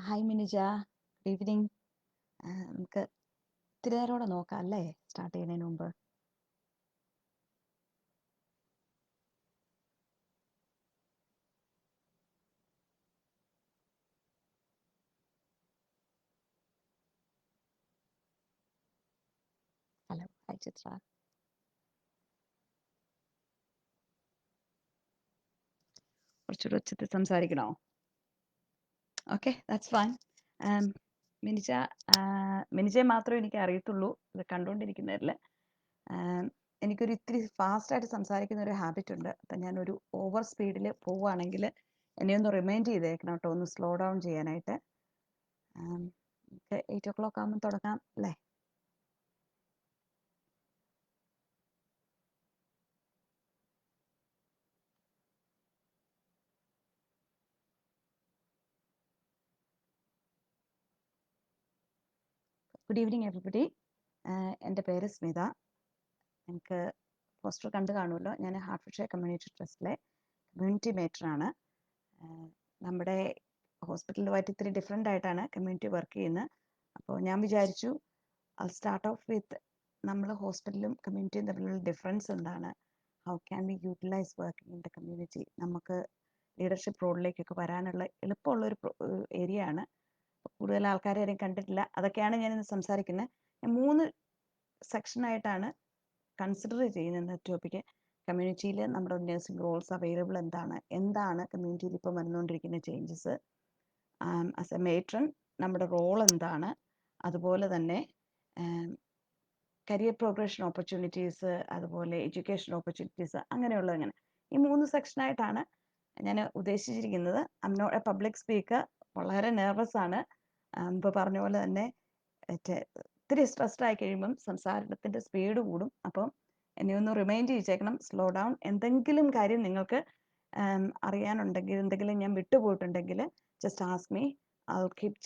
Hi Minija, good evening. നമുക്ക് ഇത്തിരി നേരോടെ നോക്കാം അല്ലേ, സ്റ്റാർട്ട് ചെയ്യുന്നതിന് മുമ്പ്? Hello, hi Chitra. കുറച്ചുകൂടെ ഉച്ചത്തിൽ സംസാരിക്കണോ? Okay, that's fine. മിനിജ മിനിജയെ മാത്രമേ എനിക്ക് അറിയത്തുള്ളൂ ഇത് കണ്ടുകൊണ്ടിരിക്കുന്നവരിൽ. എനിക്കൊരു ഇത്തിരി ഫാസ്റ്റായിട്ട് സംസാരിക്കുന്ന ഒരു ഹാബിറ്റ് ഉണ്ട്. അപ്പം ഞാനൊരു ഓവർ സ്പീഡിൽ പോവുകയാണെങ്കിൽ എന്നെ ഒന്ന് റിമൈൻഡ് ചെയ്തേക്കണം കേട്ടോ, ഒന്ന് സ്ലോ ഡൗൺ ചെയ്യാനായിട്ട്. 8 o'clock ആകുമ്പോൾ തുടങ്ങാം അല്ലേ? Good evening everybody. എൻ്റെ പേര് സ്മിത. എനിക്ക് പോസ്റ്റർ കണ്ടു കാണുമല്ലോ. ഞാൻ ഹാർട്ട്ഫിഷെയർ കമ്മ്യൂണിറ്റി ട്രസ്റ്റിലെ കമ്മ്യൂണിറ്റി മേറ്ററാണ്. നമ്മുടെ ഹോസ്പിറ്റലുമായിട്ട് ഇത്തിരി ഡിഫറെൻ്റ് ആയിട്ടാണ് കമ്മ്യൂണിറ്റി വർക്ക് ചെയ്യുന്നത്. അപ്പോൾ ഞാൻ വിചാരിച്ചു സ്റ്റാർട്ട് ഓഫ് വിത്ത് നമ്മൾ ഹോസ്പിറ്റലും കമ്മ്യൂണിറ്റിയും തമ്മിലുള്ള ഡിഫറൻസ് എന്താണ്, how can we utilise working in the community, നമുക്ക് ലീഡർഷിപ്പ് റോളിലേക്കൊക്കെ വരാനുള്ള എളുപ്പമുള്ളൊരു ഏരിയ ആണ്. കൂടുതൽ ആൾക്കാരെ ആരെയും കണ്ടിട്ടില്ല. അതൊക്കെയാണ് ഞാനിന്ന് സംസാരിക്കുന്നത്. ഞാൻ 3 സെക്ഷനായിട്ടാണ് കൺസിഡർ ചെയ്യുന്ന ടോപ്പിക്ക്. കമ്മ്യൂണിറ്റിയിൽ നമ്മുടെ നഴ്സിംഗ് റോൾസ് അവൈലബിൾ എന്താണ് കമ്മ്യൂണിറ്റിയിൽ ഇപ്പോൾ വന്നുകൊണ്ടിരിക്കുന്ന ചേഞ്ചസ്, ആസ് എ മേട്രൺ നമ്മുടെ റോൾ എന്താണ്, അതുപോലെ തന്നെ കരിയർ പ്രോഗ്രഷൻ ഓപ്പർച്യൂണിറ്റീസ്, അതുപോലെ എഡ്യൂക്കേഷൻ ഓപ്പർച്യൂണിറ്റീസ്, അങ്ങനെ ഈ 3 സെക്ഷനായിട്ടാണ് ഞാൻ ഉദ്ദേശിച്ചിരിക്കുന്നത്. I am not a public speaker. വളരെ നെർവസ് ആണ്. ഇപ്പോൾ പറഞ്ഞ പോലെ തന്നെ ഇത്തിരി സ്ട്രെസ്ഡ് ആയി കഴിയുമ്പം സംസാരത്തിൻ്റെ സ്പീഡ് കൂടും. അപ്പം എന്നെ ഒന്ന് റിമൈൻഡ് ചെയ്യിച്ചേക്കണം, സ്ലോ ഡൗൺ. എന്തെങ്കിലും കാര്യം നിങ്ങൾക്ക് അറിയാനുണ്ടെങ്കിൽ, എന്തെങ്കിലും ഞാൻ വിട്ടുപോയിട്ടുണ്ടെങ്കിൽ just ask me. I will keep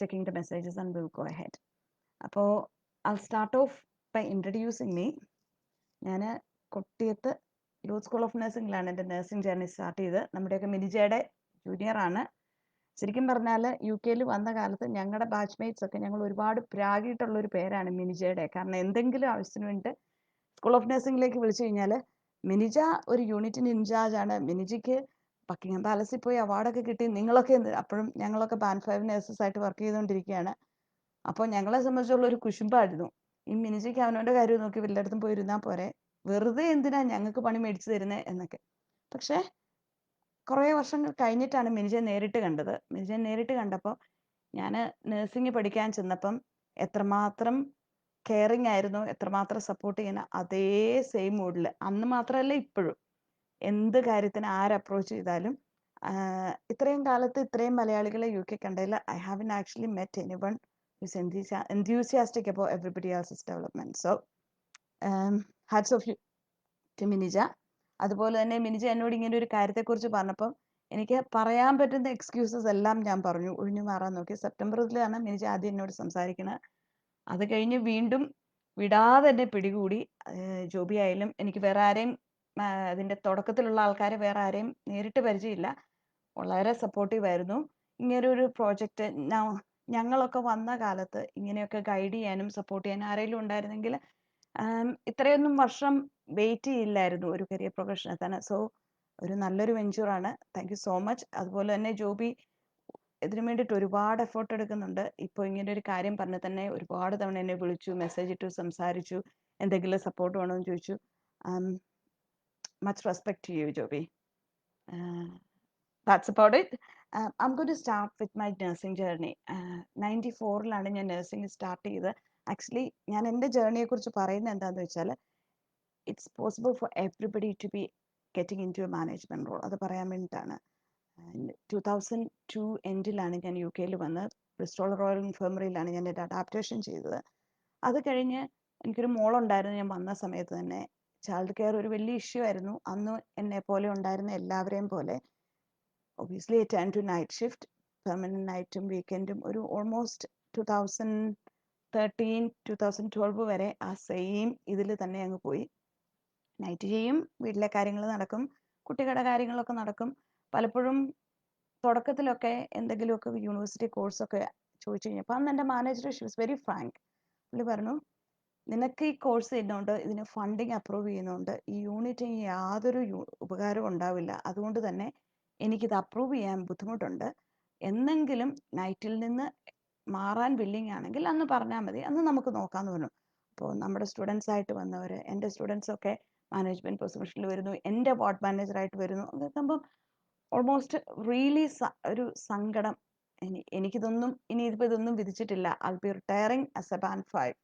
checking the messages and will go ahead. അപ്പോൾ I start off by introducing me. ഞാൻ കൊട്ടിയത്ത് യൂത്ത് സ്കൂൾ ഓഫ് നഴ്സിംഗിലാണ് എൻ്റെ നഴ്സിംഗ് ജേർണി സ്റ്റാർട്ട് ചെയ്തത്. നമ്മുടെയൊക്കെ മിനിജയുടെ ജൂനിയറാണ്. ശരിക്കും പറഞ്ഞാൽ യു കെയിൽ വന്ന കാലത്ത് ഞങ്ങളുടെ ബാച്ച്മേറ്റ്സ് ഒക്കെ ഞങ്ങൾ ഒരുപാട് പ്രാഗിയിട്ടുള്ളൊരു പേരാണ് മിനിജയുടെ. കാരണം എന്തെങ്കിലും ആവശ്യത്തിന് വേണ്ടിയിട്ട് സ്കൂൾ ഓഫ് നഴ്സിംഗിലേക്ക് വിളിച്ചു കഴിഞ്ഞാൽ മിനിജ ഒരു യൂണിറ്റിന് ഇൻചാർജാണ്, മിനിജയ്ക്ക് ബക്കിംഗ്ഹാം പാലസിൽ പോയി അവാർഡൊക്കെ കിട്ടി, നിങ്ങളൊക്കെ അപ്പോഴും ഞങ്ങളൊക്കെ ബാൻഡ് 5 നഴ്സസ് ആയിട്ട് വർക്ക് ചെയ്തുകൊണ്ടിരിക്കുകയാണ്. അപ്പോൾ ഞങ്ങളെ സംബന്ധിച്ചുള്ള ഒരു കുശുമ്പായിരുന്നു, ഈ മിനിജയ്ക്ക് അവനവൻ്റെ കാര്യം നോക്കി വല്ലയിടത്തും പോയി ഇരുന്നാൽ പോരെ, വെറുതെ എന്തിനാ ഞങ്ങൾക്ക് പണി മേടിച്ചു തരുന്നത് എന്നൊക്കെ. പക്ഷേ കുറേ വർഷങ്ങൾ കഴിഞ്ഞിട്ടാണ് മിനിജയെ നേരിട്ട് കണ്ടത്. മിനിജയെ നേരിട്ട് കണ്ടപ്പോൾ ഞാൻ നഴ്സിംഗ് പഠിക്കാൻ ചെന്നപ്പം എത്രമാത്രം കെയറിങ് ആയിരുന്നു, എത്രമാത്രം സപ്പോർട്ട് ചെയ്യുന്ന അതേ സെയിം മൂഡിൽ, അന്ന് മാത്രമല്ല ഇപ്പോഴും എന്ത് കാര്യത്തിന് ആര് അപ്രോച്ച് ചെയ്താലും. ഇത്രയും കാലത്ത് ഇത്രയും മലയാളികളെ യു കെ കണ്ടതിൽ I haven't actually met anyone who's enthusiastic about everybody else's development. So hats off to Minija. അതുപോലെ തന്നെ മിനിജ എന്നോട് ഇങ്ങനെ ഒരു കാര്യത്തെക്കുറിച്ച് പറഞ്ഞപ്പം എനിക്ക് പറയാൻ പറ്റുന്ന എക്സ്ക്യൂസസ് എല്ലാം ഞാൻ പറഞ്ഞു, ഒഴിഞ്ഞു മാറാൻ നോക്കി. സെപ്റ്റംബറിലാണ് മിനിജ ആദ്യം എന്നോട് സംസാരിക്കുന്നത്. അത് കഴിഞ്ഞ് വീണ്ടും വിടാതെ എന്നെ പിടികൂടി. ജോബി ആയാലും എനിക്ക് വേറെ ആരെയും അതിൻ്റെ തുടക്കത്തിലുള്ള ആൾക്കാരെ വേറെ ആരെയും നേരിട്ട് പരിചയമില്ല. വളരെ സപ്പോർട്ടീവായിരുന്നു. ഇങ്ങനൊരു പ്രോജക്റ്റ് ഞങ്ങളൊക്കെ വന്ന കാലത്ത് ഇങ്ങനെയൊക്കെ ഗൈഡ് ചെയ്യാനും സപ്പോർട്ട് ചെയ്യാനും ആരെങ്കിലും ഉണ്ടായിരുന്നെങ്കിൽ ഇത്രയൊന്നും വർഷം വെയിറ്റ് ചെയ്യില്ലായിരുന്നു ഒരു കരിയർ പ്രൊഫഷൻ എത്താൻ. സോ ഒരു നല്ലൊരു വെഞ്ചറാണ്. Thank you so much. അതുപോലെ തന്നെ ജോബി ഇതിനു വേണ്ടിയിട്ട് ഒരുപാട് എഫേർട്ട് എടുക്കുന്നുണ്ട്. ഇപ്പോൾ ഇങ്ങനെ ഒരു കാര്യം പറഞ്ഞ് തന്നെ ഒരുപാട് തവണ എന്നെ വിളിച്ചു, മെസ്സേജ് ഇട്ടു, സംസാരിച്ചു, എന്തെങ്കിലും സപ്പോർട്ട് വേണമെന്ന് ചോദിച്ചു. Much respect to you Joby. That's about it. I'm going to start with my nursing journey. 94ലാണ് ഞാൻ നഴ്സിംഗ് സ്റ്റാർട്ട് ചെയ്തത്. ആക്ച്വലി ഞാൻ എൻ്റെ ജേർണിയെക്കുറിച്ച് പറയുന്നത് എന്താണെന്ന് വെച്ചാൽ, it's possible for everybody to be getting into a management role. അത് പറയാൻ വേണ്ടിയിട്ടാണ്. 2002 എൻഡിലാണ് ഞാൻ യു കെയിൽ വന്ന് ബ്രിസ്റ്റോൾ റോയൽ ഇൻഫർമറിയിലാണ് ഞാൻ എൻ്റെ അഡാപ്റ്റേഷൻ ചെയ്തത്. അത് കഴിഞ്ഞ് എനിക്കൊരു മോളുണ്ടായിരുന്നു ഞാൻ വന്ന സമയത്ത് തന്നെ. ചൈൽഡ് കെയർ ഒരു വലിയ ഇഷ്യൂ ആയിരുന്നു അന്ന്. എന്നെ പോലെ ഉണ്ടായിരുന്ന എല്ലാവരെയും പോലെ obviously I turned to night shift, permanent നൈറ്റും വീക്കെൻഡും. ഒരു ഓൾമോസ്റ്റ് 2013 2012 വരെ ആ സെയിം ഇതിൽ തന്നെ അങ്ങ് പോയി. നൈറ്റ് ചെയ്യും, വീട്ടിലെ കാര്യങ്ങൾ നടക്കും, കുട്ടികളുടെ കാര്യങ്ങളൊക്കെ നടക്കും. പലപ്പോഴും തുടക്കത്തിലൊക്കെ എന്തെങ്കിലുമൊക്കെ യൂണിവേഴ്സിറ്റി കോഴ്സൊക്കെ ചോദിച്ചു കഴിഞ്ഞപ്പോൾ അന്ന് എൻ്റെ manager she was very Frank. പുള്ളി പറഞ്ഞു, നിനക്ക് ഈ കോഴ്സ് ചെയ്യുന്നതുകൊണ്ട് ഇതിന് ഫണ്ടിങ് അപ്രൂവ് ചെയ്യുന്നതുകൊണ്ട് ഈ യൂണിറ്റിന് യാതൊരു ഉപകാരവും ഉണ്ടാവില്ല. അതുകൊണ്ട് തന്നെ എനിക്കിത് അപ്രൂവ് ചെയ്യാൻ ബുദ്ധിമുട്ടുണ്ട്. എന്നെങ്കിലും നൈറ്റിൽ നിന്ന് മാറാൻ വില്ലിങ് ആണെങ്കിൽ അന്ന് പറഞ്ഞാൽ മതി, അന്ന് നമുക്ക് നോക്കാമെന്ന് പറഞ്ഞു. അപ്പോൾ നമ്മുടെ സ്റ്റുഡൻസ് ആയിട്ട് വന്നവർ, എൻ്റെ സ്റ്റുഡൻസൊക്കെ മാനേജ്മെൻറ്റ് പൊസിഷനിൽ വരുന്നു, എൻ്റെ വാർഡ് മാനേജറായിട്ട് വരുന്നു. അത് നോക്കുമ്പം ഓൾമോസ്റ്റ് റിയലി ഒരു സങ്കടം. എനിക്കിതൊന്നും ഇനി ഇതിപ്പോൾ ഇതൊന്നും വിധിച്ചിട്ടില്ല, I be retiring as a band 5.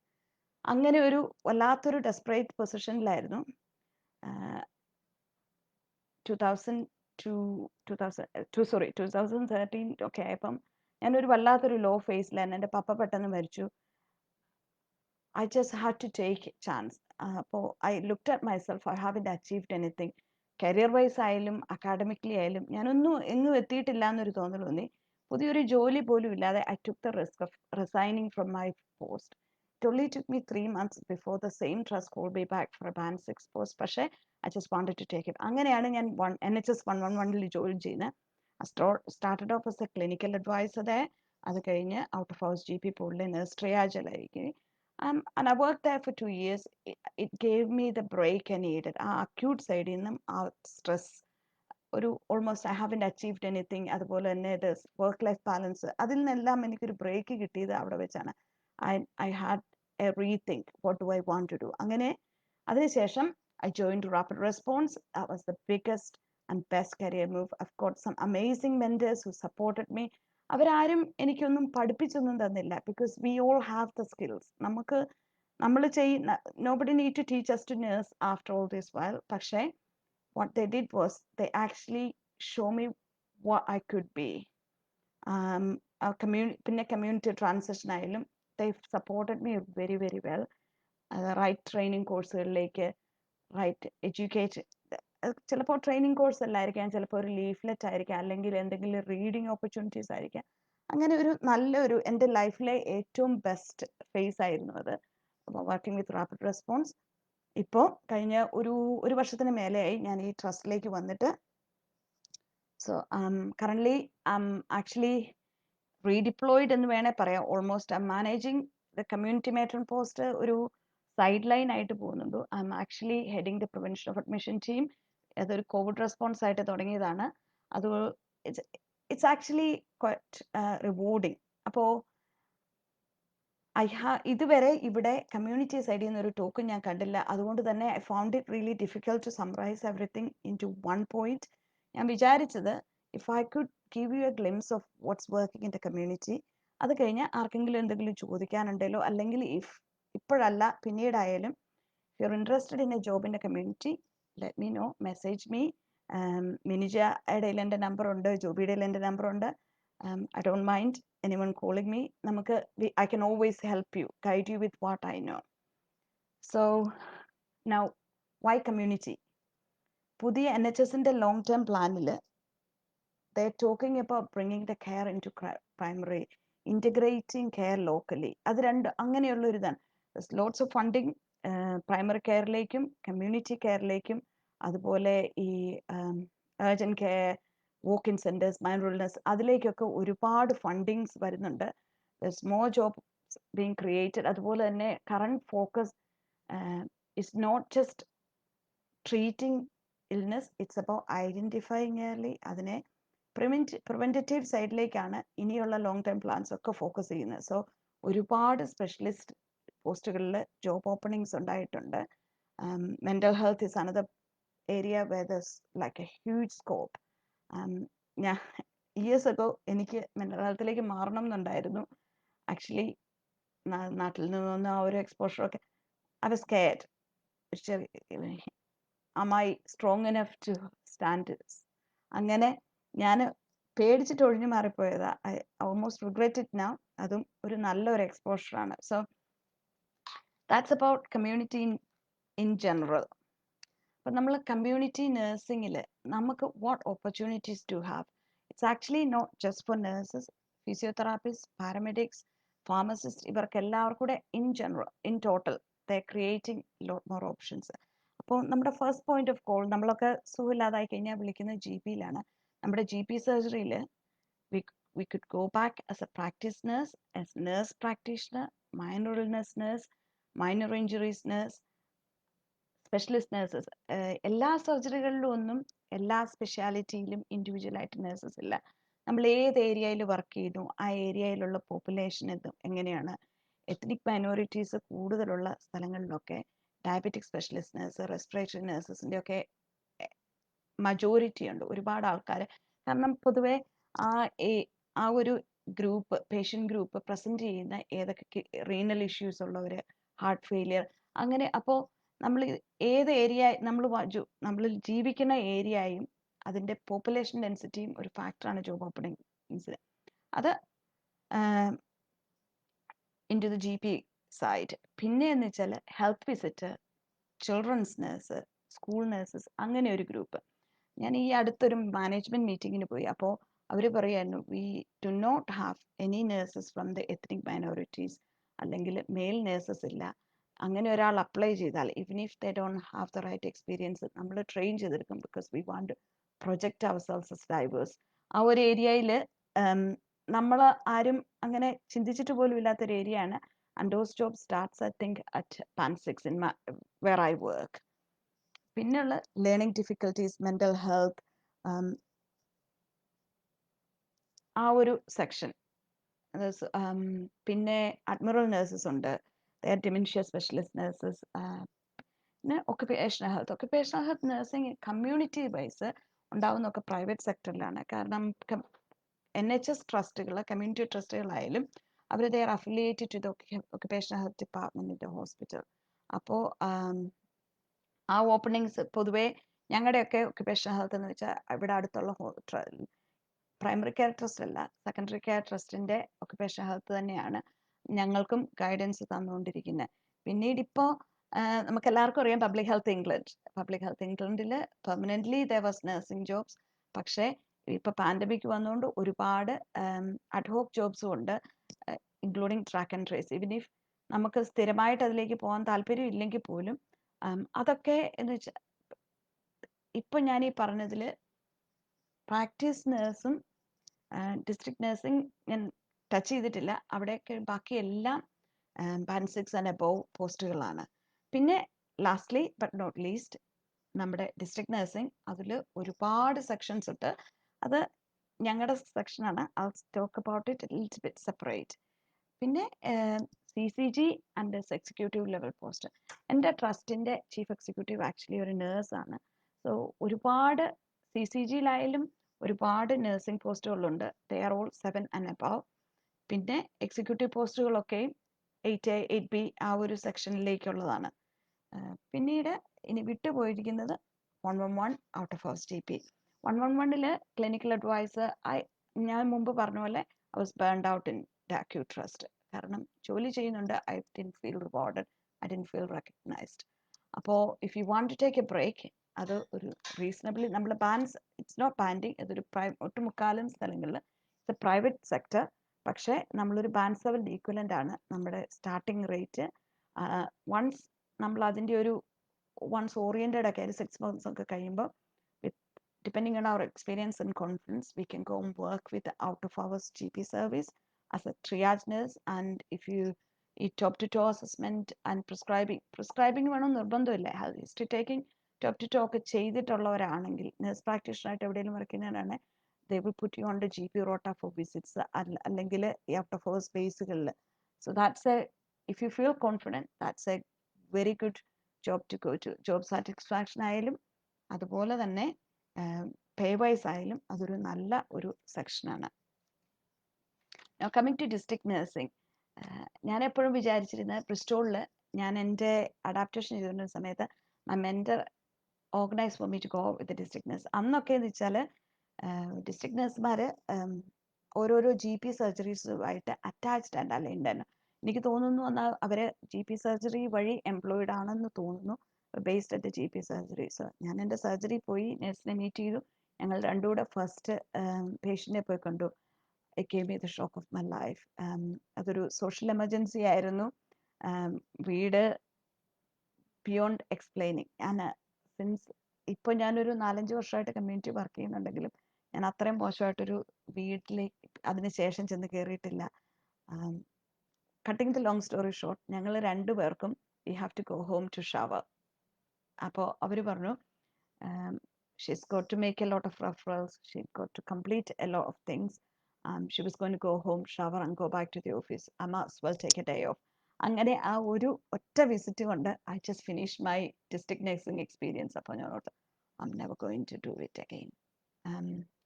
അങ്ങനെ ഒരു വല്ലാത്തൊരു ഡെസ്പറേറ്റ് പൊസിഷനിലായിരുന്നു. 2013 ഒക്കെ ആയപ്പം ഞാനൊരു വല്ലാത്തൊരു ലോ ഫേസിലായിരുന്നു. എൻ്റെ പപ്പ പെട്ടെന്ന് മരിച്ചു. I just had to take a chance. അപ്പോൾ I looked at myself, I haven't achieved anything. Career wise ആയാലും അക്കാഡമിക്കലി ആയാലും ഞാനൊന്നും എങ്ങും എത്തിയിട്ടില്ല എന്നൊരു തോന്നൽ തോന്നി. പുതിയൊരു ജോലി പോലും ഇല്ലാതെ I took the risk of resigning from my post. It only took me 3 months before the same trust called me back for a band 6 post. പക്ഷേ I just wanted to take it. അങ്ങനെയാണ് ഞാൻ NHS 111ൽ join ചെയ്യുന്നത്. Started off as a clinical advisor there. അത് കഴിഞ്ഞ് out of house GP പോളിലെ nurse triage-ലായിരിക്കും. And I worked there for 2 years. It gave me the break I needed. ആ acute സൈഡിൽ നിന്നും ആ സ്ട്രെസ്, ഒരു almost I haven't achieved anything, അതുപോലെ തന്നെ ഇത് വർക്ക് ലൈഫ് ബാലൻസ്, അതിൽ നിന്നെല്ലാം എനിക്കൊരു ബ്രേക്ക് കിട്ടിയത് അവിടെ വെച്ചാണ്. I had a rethink what do I want to do. അങ്ങനെ അതിനുശേഷം I joined Rapid Response. That was the biggest and best career move. I've got some amazing mentors who supported me. അവരാരും എനിക്കൊന്നും പഠിപ്പിച്ചൊന്നും തന്നില്ല, because we all have the skills. നമുക്ക് നമ്മൾ ചെയ്യുന്ന, nobody need to teach us to nurse after all this while. പക്ഷേ what they did was they actually show me what I could be. പിന്നെ community transition ആയാലും they supported me very very well. Right training കോഴ്സുകളിലേക്ക്, right educate, ചിലപ്പോൾ training course അല്ലായിരിക്കാം, ചിലപ്പോൾ ഒരു leaflet ആയിരിക്കാം, അല്ലെങ്കിൽ എന്തെങ്കിലും റീഡിങ് ഓപ്പർച്യൂണിറ്റീസ് ആയിരിക്കാം. അങ്ങനെ ഒരു നല്ലൊരു എൻ്റെ ലൈഫിലെ ഏറ്റവും ബെസ്റ്റ് ഫേസ് ആയിരുന്നു അത്, വർക്കിംഗ് വിത്ത് റാപ്പിഡ് റെസ്പോൺസ്. ഇപ്പോൾ കഴിഞ്ഞ ഒരു വർഷത്തിന് മേലെയായി ഞാൻ ഈ ട്രസ്റ്റിലേക്ക് വന്നിട്ട്. സോ കറൻ്റ്ലി ആക്ച്വലി റീഡിപ്ലോയിഡ് എന്ന് വേണേൽ പറയാം. Almost managing the community matron post ഒരു സൈഡ് ലൈൻ ആയിട്ട് പോകുന്നുണ്ട്. Actually heading the prevention of admission team. അതൊരു കോവിഡ് റെസ്പോൺസ് ആയിട്ട് തുടങ്ങിയതാണ്. അത് ഇറ്റ്സ് ആക്ച്വലി ക്വൈറ്റ് റിവാർഡിങ്. അപ്പോൾ ഇതുവരെ ഇവിടെ കമ്മ്യൂണിറ്റി സൈഡിൽ നിന്ന് ഒരു ടോക്കും ഞാൻ കണ്ടില്ല. അതുകൊണ്ട് തന്നെ I found it really difficult to summarise everything into one point. ഞാൻ വിചാരിച്ചത്, if I could give you a glimpse of what's working in the community, അത് കഴിഞ്ഞ് ആർക്കെങ്കിലും എന്തെങ്കിലും ചോദിക്കാനുണ്ടല്ലോ, അല്ലെങ്കിൽ ഇപ്പോഴല്ല പിന്നീടായാലും, if you're interested in a job in the community, let me know, message me. മിനിജയുടെ എൻ്റെ number ഉണ്ട്, ജോബിയുടെ എൻ്റെ നമ്പർ ഉണ്ട്. I don't mind anyone calling me. I can always help you, guide you with what I know. So now, why community? പുതിയ NHSന്റെ long term പ്ലാനിൽ they're talking about bringing the care into primary, integrating care locally. അത് അങ്ങനെയുള്ള ഒരു ഇതാണ്. There's lots of funding primary കെയറിലേക്കും community കെയറിലേക്കും, അതുപോലെ ഈ urgent care, walk in centres, mindfulness, അതിലേക്കൊക്കെ ഒരുപാട് ഫണ്ടിങ്സ് വരുന്നുണ്ട്. there's more jobs being created. അതുപോലെ തന്നെ current focus is not just treating illness, it's about identifying early. അതിനെ പ്രിവെൻറ്റേറ്റീവ് സൈഡിലേക്കാണ് ഇനിയുള്ള ലോങ് ടേം പ്ലാൻസ് ഒക്കെ ഫോക്കസ് ചെയ്യുന്നത്. സോ ഒരുപാട് സ്പെഷ്യലിസ്റ്റ് പോസ്റ്റുകളിൽ ജോബ് ഓപ്പണിങ്സ് ഉണ്ടായിട്ടുണ്ട്. Mental health is another area where there's like a huge scope. ഞാൻ years ago എനിക്ക് മെൻ്റൽ ഹെൽത്തിലേക്ക് മാറണം എന്നുണ്ടായിരുന്നു. ആക്ച്വലി നാട്ടിൽ നിന്നൊന്നും ആ ഒരു എക്സ്പോഷറൊക്കെ I was scared. am I strong enough to stand this? അങ്ങനെ ഞാൻ പേടിച്ചിട്ട് ഒഴിഞ്ഞു മാറിപ്പോയതാ. I almost regret it now. അതും ഒരു നല്ലൊരു എക്സ്പോഷറാണ്. So that's about community in general. അപ്പം നമ്മൾ കമ്മ്യൂണിറ്റി നഴ്സിംഗിൽ നമുക്ക് what opportunities to have? It's actually not just for nurses, physiotherapist, paramedics, pharmacist, ഇവർക്ക് എല്ലാവർക്കും കൂടെ in total they creating lot more options. അപ്പോൾ നമ്മുടെ ഫസ്റ്റ് പോയിന്റ് ഓഫ് കോൾ, നമ്മളൊക്കെ സുഖമില്ലാതായി കഴിഞ്ഞാൽ വിളിക്കുന്നത് GPയിലാണ്. നമ്മുടെ GP സർജറിയിൽ we could go back as a practice nurse, as nurse practitioner, minor illness nurse, minor injuries nurse, specialist nurses. എല്ലാ സർജറികളിലും ഒന്നും എല്ലാ സ്പെഷ്യാലിറ്റിയിലും ഇൻഡിവിജ്വലായിട്ട് nurses ഇല്ല. നമ്മൾ ഏത് ഏരിയയിൽ വർക്ക് ചെയ്യുന്നു ആ ഏരിയയിലുള്ള പോപ്പുലേഷൻ എങ്ങനെയാണ്. എത്നിക് മൈനോറിറ്റീസ് കൂടുതലുള്ള സ്ഥലങ്ങളിലൊക്കെ ഡയബറ്റിക് സ്പെഷ്യലിസ്റ്റ് നേഴ്സ്, റെസ്പിറേറ്ററി നേഴ്സസിൻ്റെ ഒക്കെ മജോറിറ്റി ഉണ്ട്, ഒരുപാട് ആൾക്കാർ. കാരണം പൊതുവെ ആ ഒരു ഗ്രൂപ്പ്, പേഷ്യൻ്റ് ഗ്രൂപ്പ് പ്രസൻറ്റ് ചെയ്യുന്ന ഏതൊക്കെ റീനൽ ഇഷ്യൂസ് ഉള്ളവർ, ഹാർട്ട് ഫെയിലിയർ, അങ്ങനെ. അപ്പോൾ നമ്മൾ ഏത് ഏരിയ, നമ്മൾ ജീവിക്കുന്ന ഏരിയയും അതിൻ്റെ പോപ്പുലേഷൻ ഡെൻസിറ്റിയും ഒരു ഫാക്ടറാണ് ജോബ് ഓപ്പണിങ്സിൽ. അത് into the GP side. പിന്നെ എന്ന് വെച്ചാൽ health visitor, children's nurse, school nurses, അങ്ങനെ ഒരു ഗ്രൂപ്പ്. ഞാൻ ഈ അടുത്തൊരു മാനേജ്മെന്റ് മീറ്റിങ്ങിന് പോയി. അപ്പോൾ അവർ പറയായിരുന്നു, we do not have any nurses from the ethnic minorities, അല്ലെങ്കിൽ മെയിൽ നേഴ്സസ് ഇല്ല. അങ്ങനെ ഒരാൾ അപ്ലൈ ചെയ്താൽ even if they don't have the right experience, നമ്മൾ ട്രെയിൻ ചെയ്തെടുക്കും. Because we want project ourselves as diverse. ആ ഒരു ഏരിയയിൽ നമ്മൾ ആരും അങ്ങനെ ചിന്തിച്ചിട്ട് പോലും ഇല്ലാത്തൊരു ഏരിയ ആണ്. And those job starts I think at Band 6 in where I work. പിന്നെയുള്ള ലേണിംഗ് ഡിഫിക്കൽട്ടീസ്, മെൻ്റൽ ഹെൽത്ത്, ആ ഒരു സെക്ഷൻ. പിന്നെ അഡ്മിറൽ നേഴ്സസ് ഉണ്ട്, ഡിമെൻഷ്യ സ്പെഷ്യലിസ്റ്റ് നേഴ്സസ്. പിന്നെ occupational health nursing community wise ഉണ്ടാവുന്നതൊക്കെ പ്രൈവറ്റ് സെക്ടറിലാണ്. കാരണം NHS ട്രസ്റ്റുകൾ, കമ്മ്യൂണിറ്റി ട്രസ്റ്റുകളായാലും അവർ they are affiliated to the occupational health department in the hospital. അപ്പോൾ ആ ഓപ്പണിങ്സ് പൊതുവേ ഞങ്ങളുടെയൊക്കെ ഒക്കുപേഷണൽ ഹെൽത്ത് എന്ന് വെച്ചാൽ ഇവിടെ അടുത്തുള്ള പ്രൈമറി കെയർ ട്രസ്റ്റ് അല്ല, സെക്കൻഡറി കെയർ ട്രസ്റ്റിൻ്റെ ഒക്കുപേഷണൽ ഹെൽത്ത് തന്നെയാണ് ഞങ്ങൾക്കും ഗൈഡൻസ് തന്നുകൊണ്ടിരിക്കുന്നത്. പിന്നീട് ഇപ്പോൾ നമുക്ക് എല്ലാവർക്കും അറിയാം പബ്ലിക് ഹെൽത്ത് ഇംഗ്ലണ്ടിൽ permanently there was nursing jobs. പക്ഷേ ഇപ്പോൾ പാൻഡമിക് വന്നുകൊണ്ട് ഒരുപാട് അഡ്ഹോക്ക് ജോബ്സും ഉണ്ട്, including track and trace. Even if നമുക്ക് സ്ഥിരമായിട്ട് അതിലേക്ക് പോകാൻ താല്പര്യം ഇല്ലെങ്കിൽ പോലും അതൊക്കെ എന്ന് വെച്ചാൽ ഇപ്പം ഞാൻ ഈ പറഞ്ഞതിൽ പ്രാക്ടീസ് നേഴ്സും ഡിസ്ട്രിക്ട് നഴ്സിംഗ് ഞാൻ ടച്ച് ചെയ്തിട്ടില്ല. അവിടെയൊക്കെ ബാക്കി എല്ലാം Band 6 ആൻഡ് അബോവ് പോസ്റ്റുകളാണ്. പിന്നെ ലാസ്റ്റ്ലി ബട്ട് നോട്ട് ലീസ്റ്റ് നമ്മുടെ ഡിസ്ട്രിക്ട് നഴ്സിംഗ്, അതിൽ ഒരുപാട് സെക്ഷൻസ് ഉണ്ട്. അത് ഞങ്ങളുടെ സെക്ഷനാണ്. I talk about it little bit separate. പിന്നെ CCG and executive level post. എൻ്റെ ട്രസ്റ്റിൻ്റെ ചീഫ് എക്സിക്യൂട്ടീവ് ആക്ച്വലി ഒരു നേഴ്സാണ്. സോ ഒരുപാട് CCGയിലായാലും ഒരുപാട് നഴ്സിംഗ് പോസ്റ്റുകളുണ്ട്. They are all 7 and above. പിന്നെ എക്സിക്യൂട്ടീവ് പോസ്റ്റുകളൊക്കെയും 8B ആ ഒരു സെക്ഷനിലേക്കുള്ളതാണ്. പിന്നീട് ഇനി വിട്ടുപോയിരിക്കുന്നത് 111 ഔട്ട് ഓഫ് ഹൗസ് GP. 111ൽ ക്ലിനിക്കൽ അഡ്വൈസർ. ഞാൻ മുമ്പ് പറഞ്ഞ പോലെ I was burned out in the acute trust. കാരണം ജോലി ചെയ്യുന്നുണ്ട്, I didn't feel rewarded, I didn't feel recognised. അപ്പോൾ if you want to take a break, അത് ഒരു റീസണബിളി നമ്മൾ ഇറ്റ്സ് നോട്ട് ബാൻഡിങ്, അതൊരു ഒട്ടുമുക്കാലും സ്ഥലങ്ങളിൽ ഇറ്റ്സ് എ പ്രൈവറ്റ് സെക്ടർ. പക്ഷേ നമ്മളൊരു Band 7 ഈക്വലൻ്റ് ആണ് നമ്മുടെ സ്റ്റാർട്ടിങ് റേറ്റ്. വൺസ് നമ്മൾ അതിൻ്റെ ഒരു ഓറിയൻറ്റഡ് ഒക്കെ 6 months ഒക്കെ കഴിയുമ്പോൾ, ഡിപ്പെൻഡിങ് ഓൺ അവർ experience and confidence, we can go work with out of hours GP service as a triage nurse. And if you ഈ top to toe assessment and prescribing വേണം നിർബന്ധമില്ല. History taking top to toe ഒക്കെ ചെയ്തിട്ടുള്ളവരാണെങ്കിൽ, nurse പ്രാക്ടീഷണറായിട്ട് എവിടെയെങ്കിലും work ചെയ്യുന്നവരാണ്, they will put you on the GP rota for visits, അല്ലെങ്കിൽ out of hours ബേസുകളിൽ. So that's if you feel confident, that's a very good job to go to. Job satisfaction ആയാലും അതുപോലെ തന്നെ പേ vice ആയാലും അതൊരു നല്ല ഒരു സെക്ഷനാണ്. കമ്മിങ് ടു ഡിസ്ട്രിക്ട് നഴ്സിംഗ്, ഞാൻ എപ്പോഴും വിചാരിച്ചിരുന്നത് ബ്രിസ്റ്റോളിൽ ഞാൻ എൻ്റെ അഡാപ്റ്റേഷൻ ചെയ്തിരുന്ന സമയത്ത് my mentor organise for me to go with district nurse. അന്നൊക്കെ എന്ന് വെച്ചാൽ ഡിസ്ട്രിക്ട് നഴ്സുമാർ ഓരോരോ GP സർജറീസുമായിട്ട് അറ്റാച്ച്ഡ് അല്ല ഉണ്ടായിരുന്നു. എനിക്ക് തോന്നുന്നു എന്നാൽ അവർ GP സർജറി വഴി എംപ്ലോയിഡ് ആണെന്ന് തോന്നുന്നു, ബേസ്ഡ് അറ്റ് GP സർജറീസ്. ഞാൻ എൻ്റെ സർജറി പോയി നഴ്സിനെ മീറ്റ് ചെയ്തു. ഞങ്ങൾ രണ്ടും കൂടെ ഫസ്റ്റ് പേഷ്യൻറ്റിനെ പോയി കണ്ടു. It gave me the shock of my life. അതൊരു സോഷ്യൽ എമർജൻസി ആയിരുന്നു. വീട് ബിയോണ്ട് എക്സ്പ്ലെയിനിങ്. ഞാൻ സിൻസ് ഇപ്പോൾ ഞാനൊരു 4-5 വർഷമായിട്ട് കമ്മ്യൂണിറ്റി വർക്ക് ചെയ്യുന്നുണ്ടെങ്കിലും ഞാൻ അത്രയും മോശമായിട്ടൊരു വീട്ടിലേക്ക് അതിനുശേഷം ചെന്ന് കയറിയിട്ടില്ല. Cutting the long story short, ഞങ്ങൾ രണ്ടുപേർക്കും we have to go home to shower. അപ്പോൾ അവർ പറഞ്ഞു she's got to make a lot of referrals, she's got to complete a lot of things. She was going to go home, shower and go back to the office. I might as well take a day off. അങ്ങനെ ആ ഒരു ഒറ്റ visit കൊണ്ട് I just finished my district nursing experience. അപ്പോൾ ഞാൻ ഓർത്തു I'm never going to do it again.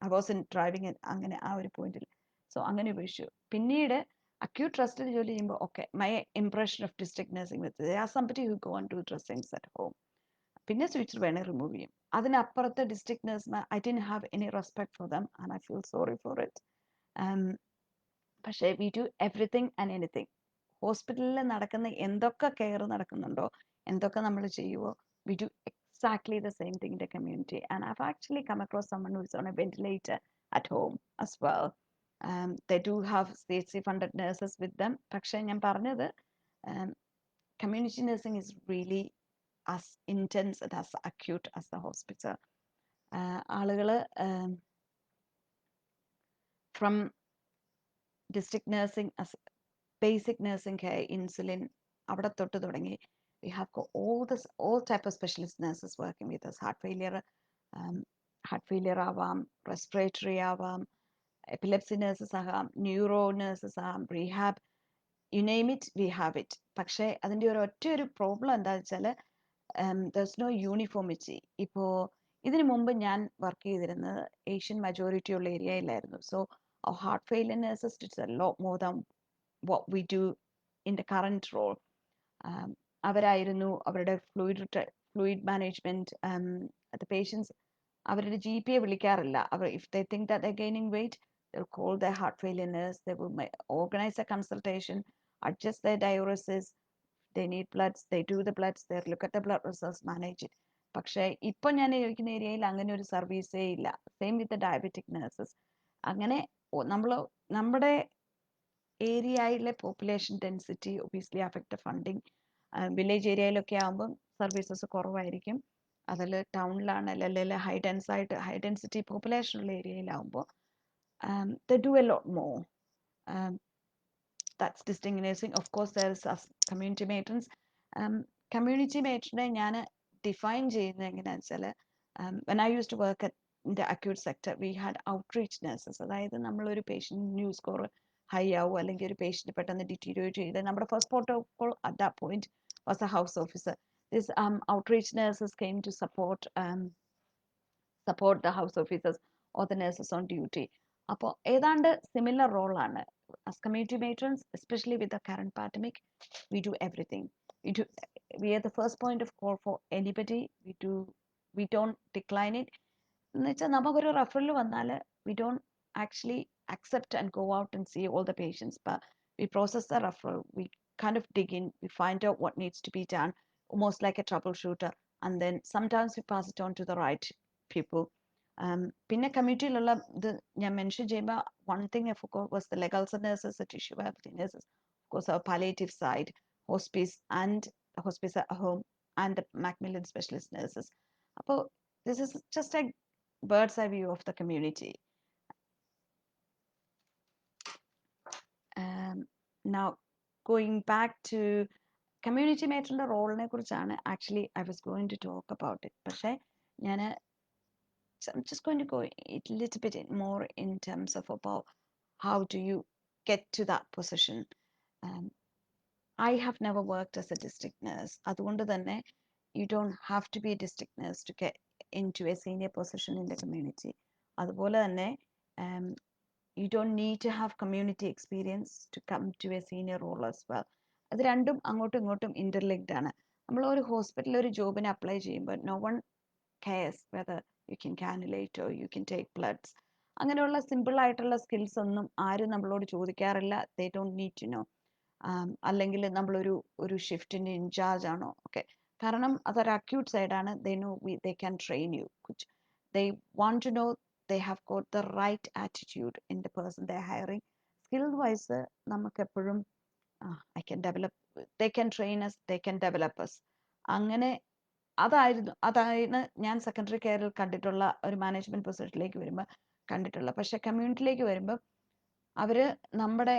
I wasn't driving it അങ്ങനെ ആ ഒരു പോയിന്റിൽ. സോ അങ്ങനെ ഉപേക്ഷിച്ചു. പിന്നീട് acute ട്രസ്റ്റിൽ ജോലി ചെയ്യുമ്പോൾ okay my impression of district nursing with they are somebody who go and do dressings at home. പിന്നെ സ്വിച്ച് വേണേൽ റിമൂവ് ചെയ്യും. അതിനപ്പുറത്തെ ഡിസ്ട്രിക്ട് നഴ്സുമാർ I didn't have any respect for them and I feel sorry for it. പക്ഷേ we do everything and anything. ഹോസ്പിറ്റലിൽ നടക്കുന്ന എന്തൊക്കെ care നടക്കുന്നുണ്ടോ, എന്തൊക്കെ നമ്മൾ ചെയ്യുമോ, we do exactly the same thing in the community. And I've actually come across someone who is on a ventilator at home as well. They do have CHC funded nurses with them. പക്ഷേ ഞാൻ പറഞ്ഞത് community nursing is really as intense and as acute as the hospital. ആളുകൾ from district nursing as basic nursing care, insulin അവിടെ തൊട്ട് തുടങ്ങി we have got all type of specialist nurses working with us. heart failure ആവാം, respiratory ആവാം, epilepsy nurses ആകാം, neuro nurses ആകാം, rehab, you name it we have it. പക്ഷേ അതിൻ്റെ ഒറ്റ ഒരു പ്രോബ്ലം എന്താണെന്ന് വെച്ചാൽ there's no uniformity. ഇപ്പോൾ ഇതിനു മുമ്പ് ഞാൻ വർക്ക് ചെയ്തിരുന്നത് ഏഷ്യൻ മജോറിറ്റി ഉള്ള ഏരിയയിലായിരുന്നു. So heart failure nurses it's a lot more than what we do in the current role. അവരായിരുന്നു അവരുടെ ഫ്ലൂയിഡ് മാനേജ്മെന്റ്, the patients അവരുടെ GP വിളിക്കാറില്ല. അവർ if they think that they're gaining weight, they'll call their heart failure nurse. They will organize a consultation, adjust their diuresis, they need bloods, they do the bloods, they look at the blood results, manage it. പക്ഷേ ഇപ്പം ഞാൻ ഇരിക്കുന്ന ഏരിയയിൽ അങ്ങനെ ഒരു സർവീസേ ഇല്ല. Same with diabetic nurses. അങ്ങനെ നമ്മുടെ ഏരിയയിലെ population density obviously affect funding. Village ഏരിയയിലൊക്കെ ആകുമ്പം സർവീസസ് കുറവായിരിക്കും. അതിൽ ടൗണിലാണെങ്കിൽ അല്ലെങ്കിൽ ഹൈ ഡെൻസിറ്റി പോപ്പുലേഷൻ ഉള്ള ഏരിയയിലാകുമ്പോൾ they do a lot more. That's distinct nursing. Of course there is community matrons. Community matron ഞാൻ ഡിഫൈൻ ചെയ്യുന്നത് എങ്ങനെയാണെന്ന് വെച്ചാൽ when I used to work at the acute sector we had outreach nurses. അതായത് നമ്മളൊരു patient news score high ആവും അല്ലെങ്കിൽ ഒരു patient പെട്ടെന്ന് ഡിറ്റീരിയേറ്റ് ചെയ്ത് നമ്മുടെ first protocol at that point was a house officer. This outreach nurses came to support the house officers or the nurses on duty. അപ്പോൾ ഏതാണ്ട് സിമിലർ റോളാണ്. As community matrons, especially with the current pandemic, we do everything. We are the first point of call for anybody. We don't decline it. എന്ന് വെച്ചാൽ നമുക്കൊരു referral വന്നാൽ we don't actually accept and go out and see all the patients, but we process the referral, we kind of dig in, we find out what needs to be done, almost like a troubleshooter, and then sometimes we pass it on to the right people. പിന്നെ കമ്മ്യൂണിറ്റിയിലുള്ള ഇത് ഞാൻ mention ചെയ്യുമ്പോൾ one thing I forgot was the legal nurses, the tissue health nurses, of course our palliative side, hospice and hospice at home, and the Macmillan specialist nurses. അപ്പോൾ this is just a bird's eye view of the community. Now going back to community matronന്റെ റോളിനെ കുറിച്ചാണ് actually I was going to talk about it. പക്ഷേ ഞാൻ I'm just going to go a little bit more in terms of about how do you get to that position. I have never worked as a district nurse. അതുകൊണ്ട് തന്നെ you don't have to be a district nurse to get into a senior position in the community. അതുപോലെ തന്നെ you don't need to have community experience to come to a senior role as well. അത് രണ്ടും അങ്ങോട്ടും ഇങ്ങോട്ടും interlinked ആണ്. നമ്മൾ ഒരു ഹോസ്പിറ്റലിൽ ഒരു ജോബിന് അപ്ലൈ ചെയ്യുമ്പോൾ no one cares whether you can cannulate or you can take bloods. അങ്ങനെയുള്ള സിമ്പിൾ ആയിട്ടുള്ള സ്കിൽസ് ഒന്നും ആരും നമ്മളോട് ചോദിക്കാറില്ല. they don't need to know. അല്ലെങ്കിൽ നമ്മളൊരു ഷിഫ്റ്റിന് ഇൻചാർജ് ആണോ, ഓക്കെ, കാരണം അതൊരു അക്യൂട്ട് സൈഡാണ്. they can train you. they want to know they have got the right attitude in the person they're hiring. Skill wise നമുക്ക് എപ്പോഴും I can develop, they can train us, they can develop us. അങ്ങനെ അതായിരുന്നു ഞാൻ secondary കെയറിൽ കണ്ടിട്ടുള്ള ഒരു management പൊസിഷനിലേക്ക് വരുമ്പോൾ കണ്ടിട്ടുള്ളത്. പക്ഷെ കമ്മ്യൂണിറ്റിയിലേക്ക് വരുമ്പോൾ അവർ നമ്മുടെ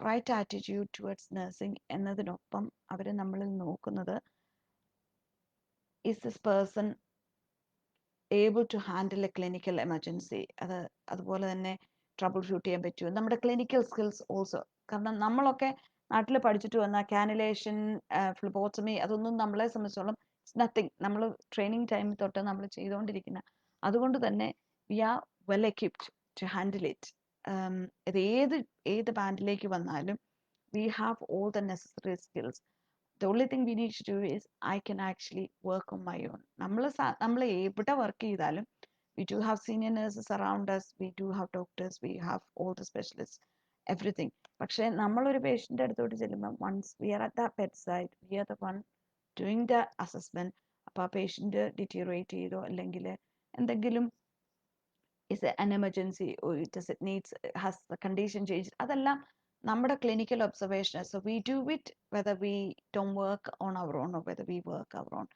റൈറ്റ് ആറ്റിറ്റ്യൂഡ് ടുവേർഡ്സ് നഴ്സിംഗ് എന്നതിനൊപ്പം അവർ നമ്മളിൽ നോക്കുന്നത്, is this person able to handle a clinical emergency, അതുപോലെ തന്നെ ട്രബിൾ ഷൂട്ട് ചെയ്യാൻ പറ്റുമോ, നമ്മുടെ ക്ലിനിക്കൽ സ്കിൽസ് ഓൾസോ. കാരണം നമ്മളൊക്കെ നാട്ടിൽ പഠിച്ചിട്ട് വന്ന കാനുലേഷൻ, ഫ്ലിബോട്ടമി, അതൊന്നും നമ്മളെ സംബന്ധിച്ചോളം ഇറ്റ്സ് നത്തിങ്. നമ്മൾ ട്രെയിനിങ് ടൈം തൊട്ട് നമ്മൾ ചെയ്തുകൊണ്ടിരിക്കുന്ന, അതുകൊണ്ട് തന്നെ we are well equipped to handle it. ഇത് ഏത് ബാൻഡിലേക്ക് വന്നാലും we have all the necessary skills. The only thing we need to do is I can actually work on my own. നമ്മൾ എവിടെ വർക്ക് ചെയ്താലും we do have senior nurses around us, we do have doctors, we have all the specialists, everything. പക്ഷെ നമ്മളൊരു പേഷ്യൻ്റെ അടുത്തോട്ട് ചെല്ലുമ്പോൾ once we are at that bedside, we are the one doing the assessment. അപ്പോൾ ആ patient deteriorate ചെയ്തോ അല്ലെങ്കിൽ എന്തെങ്കിലും is an emergency, or does it needs, has the condition changed, അതെല്ലാം നമ്മുടെ clinical observation. So we do it whether we don't work on our own or whether we work our own.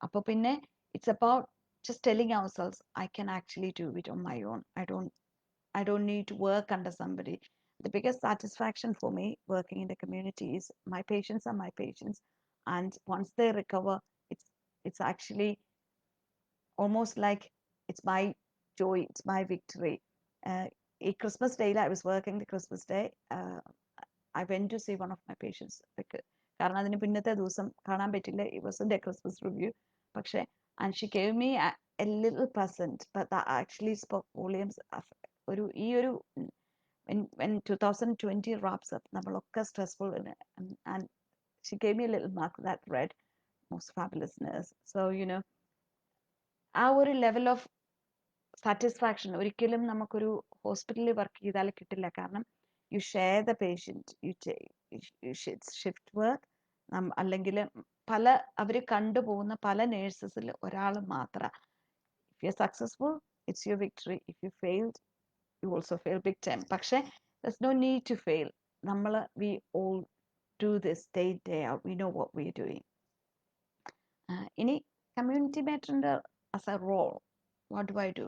അപ്പോൾ പിന്നെ it's about just telling ourselves, I can actually do it on my own. I don't need to work under somebody. The biggest satisfaction for me working in the community is my patients are my patients, and once they recover, it's actually almost like it's my joy, it's my victory. A Christmas day, I was working the Christmas day. I went to see one of my patients. കാരണം അതിന് പിന്നത്തെ ദിവസം കാണാൻ പറ്റില്ല, it wasn't a Christmas review. പക്ഷേ and she gave me a little present, but that actually spoke volumes. ഈ ഒരു when 2020 wraps up, നമ്മളൊക്കെ stressful, and she gave me a little mark that read most fabulous nurse. So ആ ഒരു level of satisfaction ഒരിക്കലും നമുക്കൊരു ഹോസ്പിറ്റലിൽ work ചെയ്താൽ കിട്ടില്ല. കാരണം you share the patient, you shift work, അല്ലെങ്കിൽ അവർ കണ്ടുപോകുന്ന പല നേഴ്സസിൽ ഒരാൾ മാത്രം. If you are successful, it's your victory. If you failed, you also fail big time. പക്ഷേ there's no need to fail. നമ്മൾ we all do this day out, we know what we are doing. ഇനി community മാറ്ററിൻ്റെ as a role, what do I do?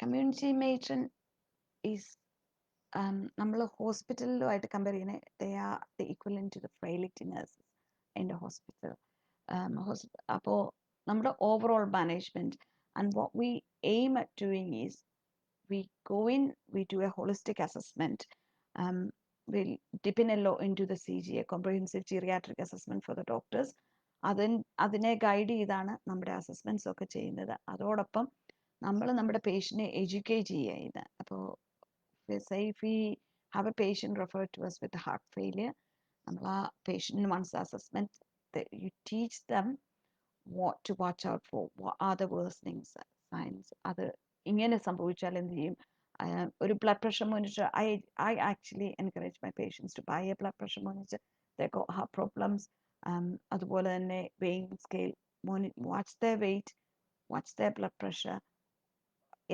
Community matron is, നമ്മൾ ഹോസ്പിറ്റലുമായിട്ട് compare ചെയ്യുന്നത്, they are the equivalent to the frailty nurses in the hospital. അപ്പോൾ നമ്മുടെ overall management, and what we aim at doing is we go in, we do a holistic assessment. We'll dip in a lot into the CGA, comprehensive geriatric assessment for the doctors. അതിനെ guide ചെയ്താണ് നമ്മുടെ assessments ഒക്കെ ചെയ്യുന്നത്. അതോടൊപ്പം നമ്മൾ നമ്മുടെ പേഷ്യൻറ്റിനെ educate ചെയ്യുക. അപ്പോൾ say if we have a patient referred to us with heart failure, നമ്മൾ ആ പേഷ്യൻറ്റിന് once assessment, you teach them what to watch out for, what are the worsening signs, അത് ഇങ്ങനെ സംഭവിച്ചാൽ എന്ത് ചെയ്യും. ഒരു blood pressure monitor, I actually encourage my patients to buy a blood pressure monitor. They got heart problems. അതുപോലെ തന്നെ weighing scale, watch their weight, watch their blood pressure,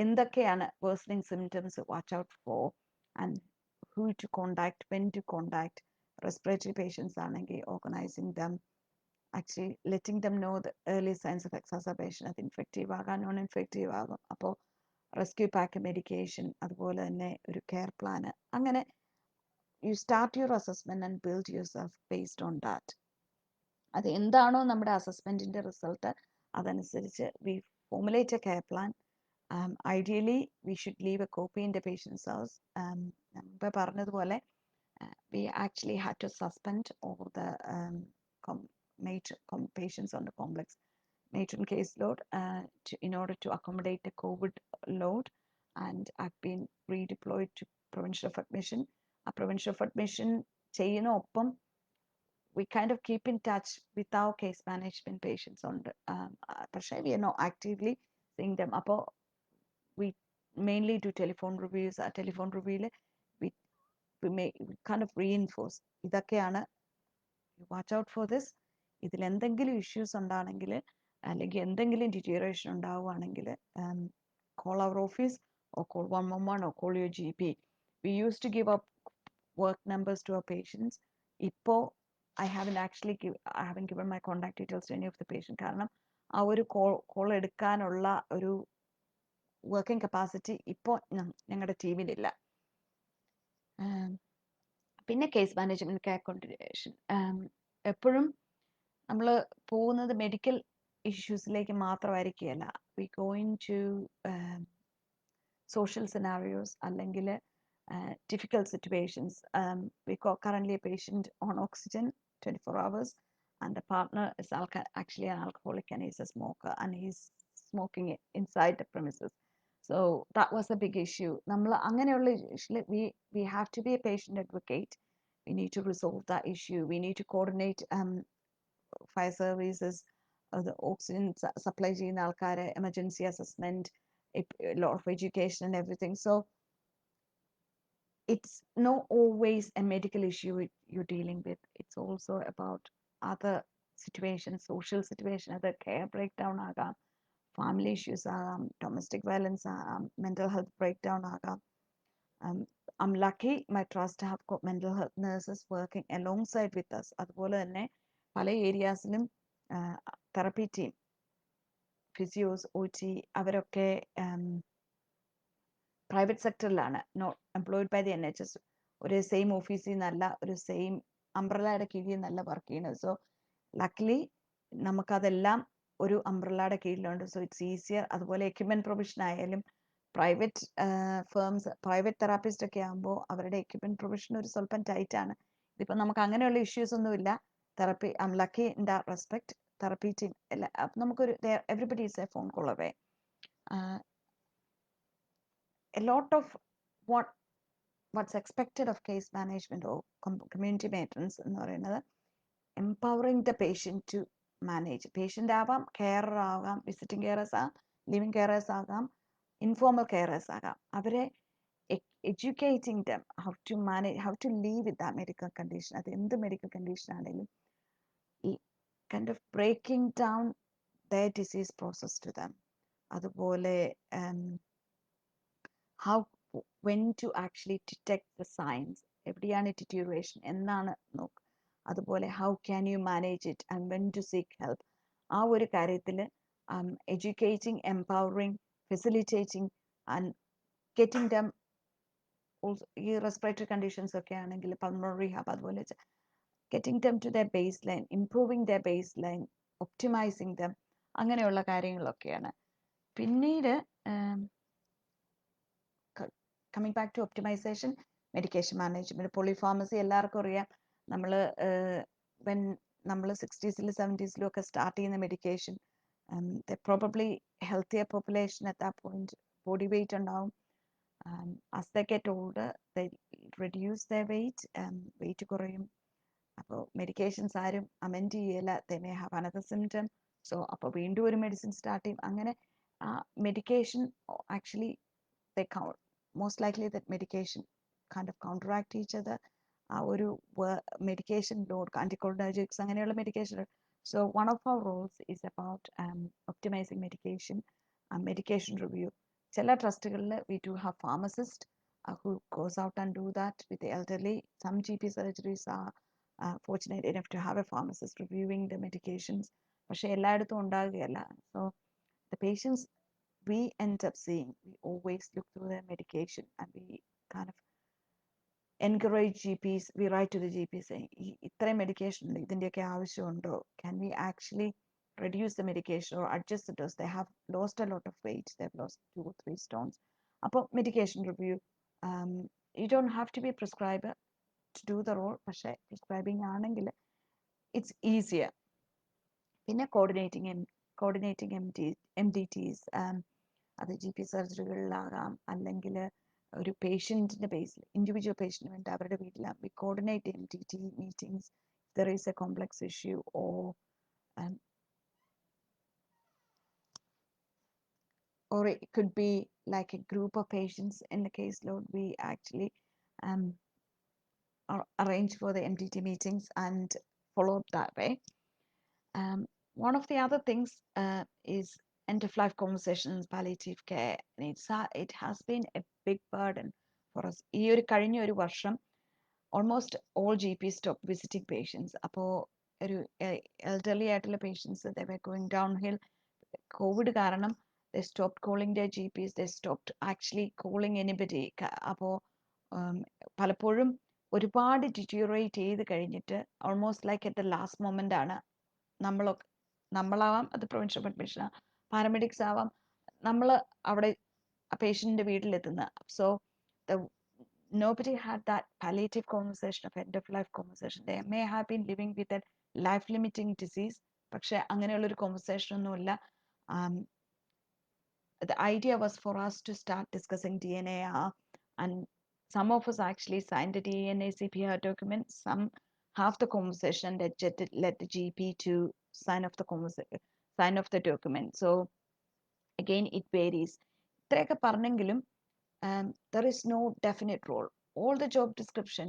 എന്തൊക്കെയാണ് worsening symptoms, watch out for, and who to contact, when to contact. Respiratory patients ആണെങ്കിൽ organizing them, actually letting them know the early signs of exacerbation. അത് infective ആകാം, non infective ആകും. അപ്പോൾ rescue pack medication, അതുപോലെ തന്നെ ഒരു care plan. അങ്ങനെ you start your assessment and build yourself based on that. അത് എന്താണോ നമ്മുടെ അസസ്മെൻറ്റിൻ്റെ റിസൾട്ട്, അതനുസരിച്ച് we formulate a care plan. Ideally we should leave a copy in the patient's house. മുമ്പ് പറഞ്ഞതുപോലെ we actually had to suspend all the patients on the complex matron caseload in order to accommodate the COVID load, and I've been redeployed to prevention of admission. ആ prevention of admission ചെയ്യുന്ന ഒപ്പം we kind of keep in touch with our case management patients on the പക്ഷേ we are not actively seeing them. അപ്പോൾ we mainly do telephone reviews. ആ telephone review we kind of reinforce, ഇതൊക്കെയാണ്, watch out for this. ഇതിൽ എന്തെങ്കിലും issues ഉണ്ടാണെങ്കിൽ, അല്ലെങ്കിൽ എന്തെങ്കിലും deterioration ഉണ്ടാവുകയാണെങ്കിൽ, call our office or call 111 or call your GP. We used to give up work numbers to our patients. ഇപ്പോൾ I haven't given my contact details to any of the patient. കാരണം ആ ഒരു call എടുക്കാനുള്ള ഒരു working capacity ഇപ്പോൾ ഞങ്ങളുടെ ടീമിലില്ല. പിന്നെ case management, care coordination. എപ്പോഴും നമ്മൾ പോകുന്നത് മെഡിക്കൽ ഇഷ്യൂസിലേക്ക് മാത്രമായിരിക്കുകയല്ല. We going to social scenarios അല്ലെങ്കിൽ difficult situations. We currently a patient on oxygen 24 hours, and the partner is actually an alcoholic and he's a smoker and he's smoking inside the premises. So that was a big issue. We have to be a patient advocate. We need to resolve that issue. We need to coordinate fire services, the oxygen supply ചെയ്യുന്ന ആൾക്കാരെ, emergency assessment, a lot of education and everything. So it's not always a medical issue you're dealing with. It's also about other situations, social situation, other care breakdown ആകാം, family issues ആകാം, domestic violence ആകാം, mental health breakdown ആകാം. I'm lucky my trust have got mental health nurses working alongside with us. അതുപോലെ തന്നെ പല ഏരിയാസിലും therapy team, physios, OT അവരൊക്കെ private സെക്ടറിലാണ്, not employed by the NHS. ഒരു സെയിം ഓഫീസിൽ നിന്നല്ല, ഒരു സെയിം അംബ്രലയുടെ കീഴിൽ നിന്നല്ല വർക്ക് ചെയ്യുന്നത്. സോ ലക്കിലി നമുക്കതെല്ലാം ഒരു അംബ്രലയുടെ കീഴിലുണ്ട്. So it's easier. അതുപോലെ എക്യുപ്മെന്റ് പ്രൊവിഷൻ ആയാലും പ്രൈവറ്റ് ഫേംസ്, പ്രൈവറ്റ് തെറാപ്പിസ്റ്റ് ഒക്കെ ആകുമ്പോൾ അവരുടെ എക്യുപ്മെന്റ് പ്രൊവിഷൻ ഒരു സ്വല്പം ടൈറ്റ് ആണ്. ഇതിപ്പോൾ നമുക്ക് അങ്ങനെയുള്ള ഇഷ്യൂസ് ഒന്നുമില്ല. Therapy, I am lucky in that respect. Therapy team നമുക്കൊരു everybody is a phone call away. A lot of what's expected of case management or community matrons എന്ന് പറയുന്നത് empowering the patient to manage. Patient ആവാം, carer ആകാം, visiting carers ആകാം, living carers ആകാം, informal carers ആകാം. അവരെ educating them how to manage, how to live with that medical condition. അത് എന്ത് മെഡിക്കൽ കണ്ടീഷൻ ആണെങ്കിലും kind of breaking down their disease process to them. അതുപോലെ how, when to actually detect the signs, എവിടെയാണ് deterioration എന്നാണ് നോക്കുക. അതുപോലെ how can you manage it and when to seek help. ആ ഒരു കാര്യത്തിൽ educating, empowering, facilitating and getting them also, ഈ respiratory conditions ഒക്കെ ആണെങ്കിൽ പൾമണറി റീഹാബ്, അതുപോലെ getting them to their baseline, improving their baseline, optimizing them, അങ്ങനെയുള്ള കാര്യങ്ങളൊക്കെയാണ്. പിന്നീട് coming back to optimisation, medication management, polypharmacy എല്ലാവർക്കും അറിയാം. വെൻ നമ്മൾ 60s 70s ഒക്കെ സ്റ്റാർട്ട് ചെയ്യുന്ന medication, probably healthier population at that point, body weight ഉണ്ടാവും. as they get older they reduce their weight, weight കുറയും. അപ്പോൾ മെഡിക്കേഷൻസ് ആരും അമെൻഡ് ചെയ്യല, they may have another symptom. So അപ്പോൾ വീണ്ടും ഒരു മെഡിസിൻ സ്റ്റാർട്ട് ചെയ്യും. അങ്ങനെ ആ medication actually they count, most likely that medication kind of counteract each other. ആ ഒരു മെഡിക്കേഷൻ ലോഡ്, ആന്റിക്കോളിനർജിക്സ് അങ്ങനെയുള്ള medication. So one of our roles is about optimizing medication and medication review. ചില ട്രസ്റ്റുകളിൽ we do have pharmacist who goes out and do that with the elderly. Some GP surgeries are fortunate enough to have a pharmacist reviewing the medications. പക്ഷെ എല്ലായിടത്തും ഉണ്ടാകുകയല്ല. So the patients we end up seeing, we always look through their medication and we kind of encourage GPs. We write to the GP saying, ഇത്രയും medication ഉണ്ട്, ഇതിൻ്റെയൊക്കെ ആവശ്യമുണ്ടോ, can we actually reduce the medication or adjust the dose. They have lost a lot of weight, they've lost 2 or 3 stones. അപ്പോൾ medication review, you don't have to be a prescriber to do the role, പക്ഷേ prescribing ആണെങ്കിൽ it's easier. പിന്നെ coordinating MDTs, അത് GP സർജറികളിലാകാം, അല്ലെങ്കിൽ ഒരു പേഷ്യൻറ്റിൻ്റെ ബേസിൽ ഇൻഡിവിജ്വൽ പേഷ്യൻറ്റിന് വേണ്ടി അവരുടെ വീട്ടിൽ we coordinate MDT meetings there is a complex issue or it could be like a group of patients in the caseload. We actually arrange for the MDT meetings and follow up that way. One of the other things is end-of-life conversations, palliative care. It has been a big burden for us. ഈ ഒരു കഴിഞ്ഞ ഒരു വർഷം almost all GPs stopped visiting patients. അപ്പോൾ ഒരു elderly ആയിട്ടുള്ള patients, they were going downhill. Covid കാരണം they stopped calling their GPs, they stopped actually calling anybody. അപ്പോൾ പലപ്പോഴും ഒരുപാട് ഡിറ്റീറിയേറ്റ് ചെയ്ത് കഴിഞ്ഞിട്ട് almost like at the last moment ആണ് നമ്മളാവാം, അത് പ്രൊവിൻഷ്യൽ അഡ്മിഷൻ, പാരാമെഡിക്സ് ആവാം, നമ്മൾ അവിടെ പേഷ്യന്റിന്റെ വീട്ടിലെത്തുന്ന. So nobody had that palliative conversation of end of life conversation. They may have been living with a life limiting disease, പക്ഷെ അങ്ങനെയുള്ളൊരു കോൺവെർസേഷൻ ഒന്നുമില്ല. The idea was for us to start discussing DNA, and some of us actually signed the DNA CPR document. Some half the conversation that led the GP to sign off the document. So again, it varies. ഇത്രയൊക്കെ പറഞ്ഞെങ്കിലും there is no definite role. All the job description,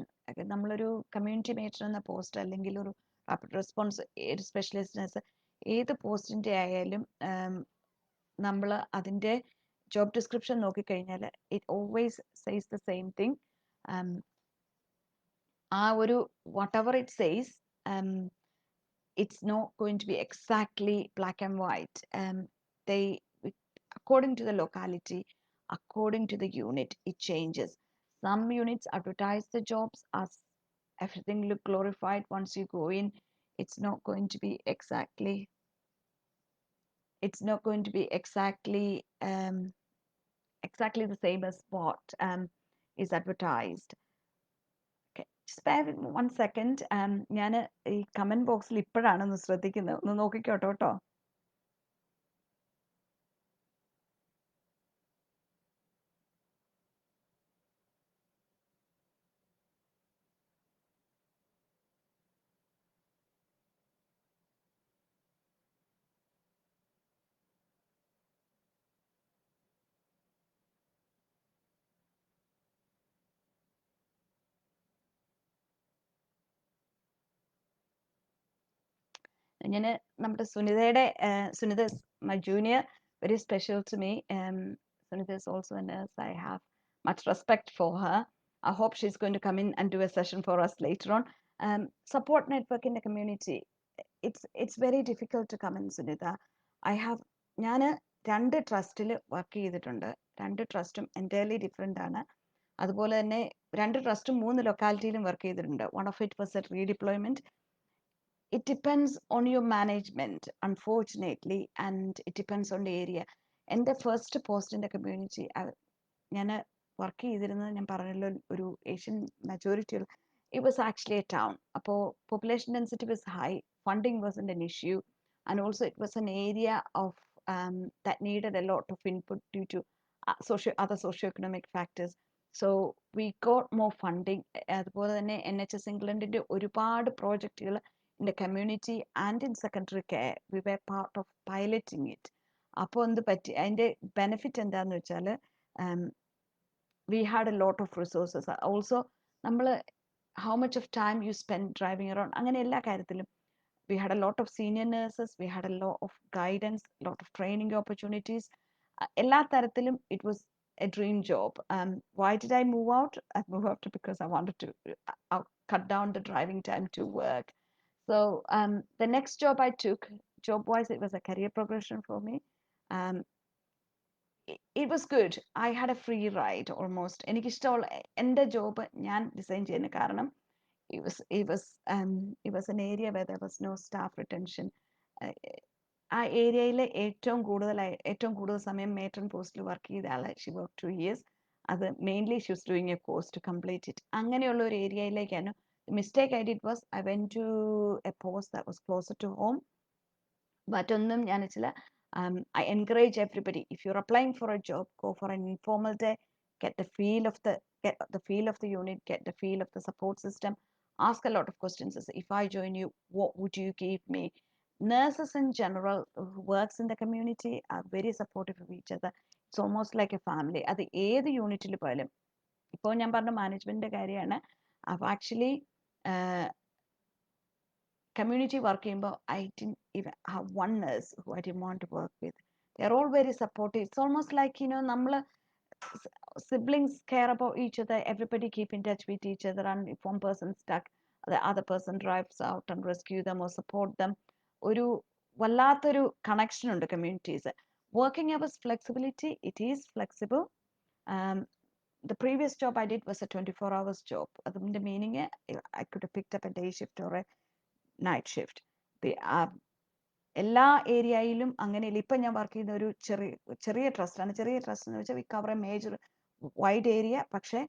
നമ്മളൊരു community Mater എന്ന post അല്ലെങ്കിൽ ഒരു rapid response specialist ഏത് പോസ്റ്റിന്റെ ആയാലും നമ്മൾ അതിന്റെ ജോബ് ഡിസ്ക്രിപ്ഷൻ നോക്കിക്കഴിഞ്ഞാൽ it always says the same thing. ആ ഒരു what ever it says, it's not going to be exactly black and white. They, according to the locality, according to the unit, it changes. Some units advertise the jobs as everything look glorified. Once you go in, it's not going to be exactly the same as what is advertised. Okay, just bear with me 1 second. ഞാൻ ഈ comment ബോക്സിൽ ഇപ്പോഴാണ് ഒന്ന് ശ്രദ്ധിക്കുന്നത്, ഒന്ന് നോക്കിക്കോട്ടോ കേട്ടോ. ഞാൻ നമ്മുടെ Sunitha my junior, very special to me. Sunitha is also a nurse. I have much respect for her. I hope she's going to come in and do a session for us later on. Support network in the community, it's very difficult to come in, Sunitha. ഞാൻ 2 ട്രസ്റ്റിൽ work ചെയ്തിട്ടുണ്ട്. 2 ട്രസ്റ്റും entirely different ആണ്. അതുപോലെ തന്നെ 2 ട്രസ്റ്റും 3 ലൊക്കാലിറ്റിയിലും work ചെയ്തിട്ടുണ്ട്. One of it was a redeployment. It depends on your management, unfortunately, and it depends on the area. എൻ്റെ first പോസ്റ്റിൻ്റെ community ഞാൻ വർക്ക് ചെയ്തിരുന്നത്, ഞാൻ പറഞ്ഞല്ലോ, ഒരു Asian majority, it was actually a town. അപ്പോൾ population density was high, funding wasn't an issue, and also it was an area of that needed a lot of input due to other socioeconomic factors. So we got more funding. അതുപോലെ തന്നെ NHS ഇംഗ്ലണ്ടിന്റെ ഒരുപാട് പ്രോജക്റ്റുകൾ in the community and in secondary care, we were part of piloting it. അപ്പോൾ എന്ത് പറ്റി, അതിന്റെ benefit എന്താന്ന് വെച്ചാൽ we had a lot of resources. Also നമ്മൾ how much of time you spend driving around, അങ്ങനെ എല്ലാ കാര്യത്തിലും we had a lot of senior nurses, we had a lot of guidance, a lot of training opportunities. എല്ലാ തരത്തിലും it was a dream job. Why did I move out? I moved out because I wanted to cut down the driving time to work. So the next job I took, job-wise, it was a career progression for me. It was good. I had a free ride almost. എനിക്കിഷ്ടമുള്ള എൻ്റെ job ഞാൻ design ചെയ്യുന്ന കാരണം it was an area where there was no staff retention. ആ ഏരിയയിലെ ഏറ്റവും കൂടുതൽ സമയം മേട്രൺ പോസ്റ്റിൽ വർക്ക് ചെയ്ത ആളെ, ഷി വർക്ക് 2 years. അത് mainly she was doing a course to complete it. അങ്ങനെയുള്ള ഒരു ഏരിയയിലേക്കാണ്. The mistake I did was I went to a post that was closer to home. But ഒന്നും ഞാൻ വെച്ചില്ല. I encourage everybody, if you're applying for a job, go for an informal day, get the feel of the unit, get the feel of the support system, ask a lot of questions. If I join you, what would you give me? Nurses in general who works in the community are very supportive of each other. It's almost like a family. അത് ഏത് യൂണിറ്റിൽ പോയാലും, ഇപ്പോൾ ഞാൻ പറഞ്ഞ മാനേജ്മെന്റിന്റെ കാര്യമാണ്. I've actually community work ചെയ്യുമ്പോൾ I didn't even have one nurse who I didn't want to work with. They're all very supportive. It's almost like, നമ്മൾ siblings care about each other. Everybody keep in touch with each other, and if one person's stuck, the other person drives out and rescue them or support them. ഒരു വല്ലാത്തൊരു connection ഉണ്ട് communities. Working hours flexibility, it is flexible. The previous job I did was a 24 hours job. അതിന്റെ meaning I could have picked up a day shift or a night shift. എല്ലാ ഏരിയയിലും അങ്ങനെയില്ല. ഇപ്പം ഞാൻ work ചെയ്യുന്ന ഒരു ചെറിയ ട്രസ്റ്റാണ്. ചെറിയ ട്രസ്റ്റ് എന്ന് വെച്ചാൽ we cover a major wide area, പക്ഷേ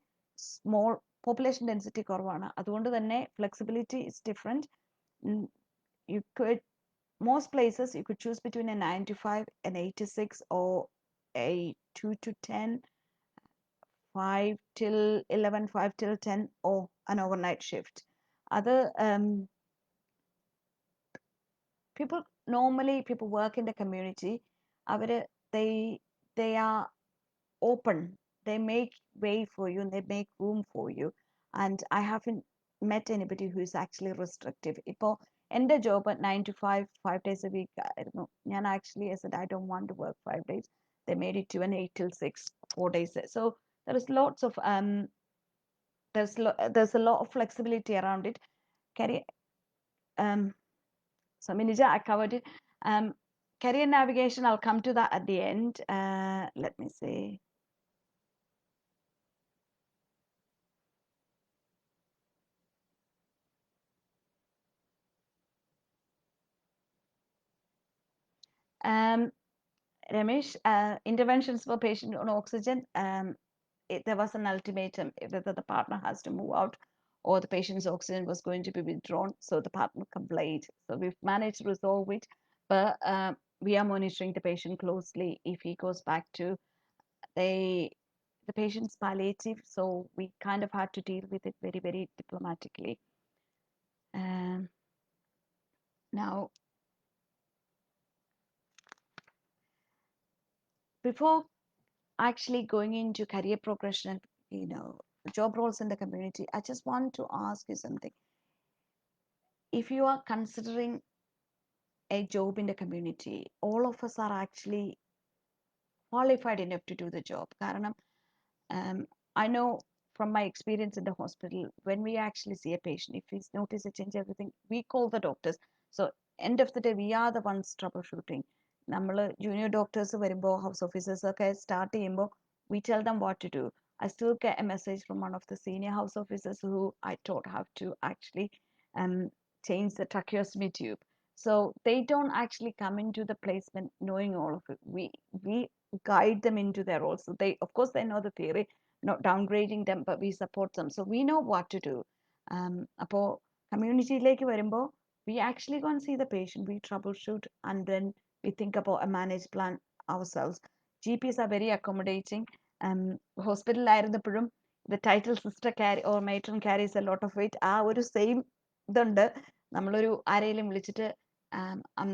സ്മോൾ പോപ്പുലേഷൻ ഡെൻസിറ്റി കുറവാണ്. അതുകൊണ്ട് തന്നെ flexibility is different. You could, most places you could choose between a 9 to 5, an 8 to 6, or a 2 to 10, 5 till 11, 5 till 10, or an overnight shift. Other people work in the community. They are open. They make way for you and they make room for you. And I haven't met anybody who is actually restrictive. Ipo ende job at 9 to 5, 5 days a week. Njan actually I said I don't want to work 5 days. They made it to an 8 till 6, 4 days. So there is lots of there's a lot of flexibility around it. So Minija, I covered it. Career navigation, I'll come to that at the end. Let me see. Ramesh, interventions for patient on oxygen. There was an ultimatum whether the partner has to move out or the patient's oxygen was going to be withdrawn. So the partner complained. So we've managed to resolve it, but we are monitoring the patient closely if he goes back to the patient's palliative. So we kind of had to deal with it very, very diplomatically. Now, before actually going into career progression, job roles in the community, I just want to ask you something. If you are considering a job in the community, all of us are actually qualified enough to do the job. I know from my experience in the hospital, when we actually see a patient, if we notice a change, everything, we call the doctors. So end of the day, we are the ones troubleshooting. Junior doctors വരുമ്പോൾ house officers ഒക്കെ start ചെയ്യുമ്പോൾ we tell them what to do. I still get a message from one of the senior house officers who I taught how to actually change the tracheostomy tube. So they don't actually come into the placement knowing all of it. We guide them into their roles. So they, of course, they know the theory, not downgrading them, but we support them. So we know what to do. അപ്പോൾ കമ്മ്യൂണിറ്റിയിലേക്ക് വരുമ്പോൾ we actually go and see the patient, we troubleshoot, and then we think about a managed plan ourselves. GPs are very accommodating. Hospital ആയിരുന്നപ്പോഴും the title sister carry or matron carries a lot of weight. ആ ഒരു same ഇതുണ്ട്. നമ്മളൊരു ആരെയും വിളിച്ചിട്ട് I'm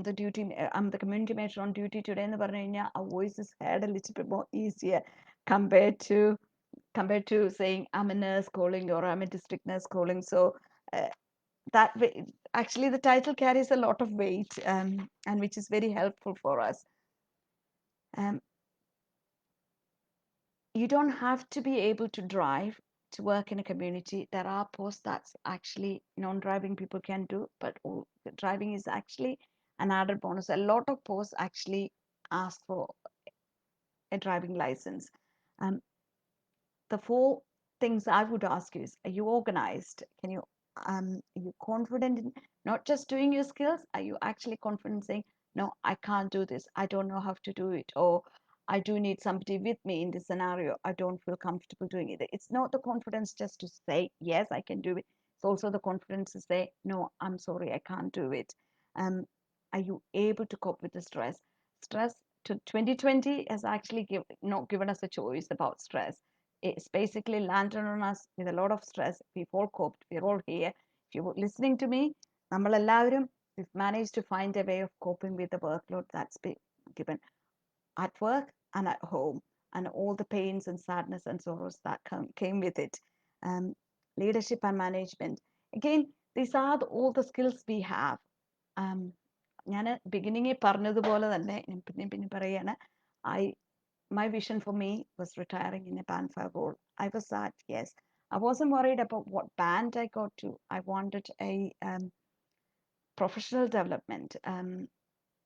the community matron on duty today എന്ന് പറഞ്ഞു കഴിഞ്ഞാൽ our voice is heard a little bit more easier compared to saying I'm a nurse calling or I'm a district nurse calling. So that way, actually the title carries a lot of weight, and which is very helpful for us. You don't have to be able to drive to work in a community. There are posts that's actually non-driving people can do, but driving is actually an added bonus. A lot of posts actually ask for a driving license. The four things I would ask you is, are you organized? Are you confident in not just doing your skills? Are you actually confident saying, no, I can't do this. I don't know how to do it. Or I do need somebody with me in this scenario. I don't feel comfortable doing it. It's not the confidence just to say, yes, I can do it. It's also the confidence to say, no, I'm sorry, I can't do it. Are you able to cope with the stress? Stress to 2020 has actually not given us a choice about stress. It's basically landed on us with a lot of stress. We've all coped. We're all here. If you're listening to me, we've managed to find a way of coping with the workload that's been given at work and at home, and all the pains and sadness and sorrows that came with it. Leadership and management. Again, these are all the skills we have. ഞാൻ ബിഗിനിങ്ങിൽ പറഞ്ഞതുപോലെ തന്നെ പിന്നെ പറയാണ് my vision for me was retiring in a band 5 role. I was sad, yes. I wasn't worried about what band I got to. I wanted a professional development,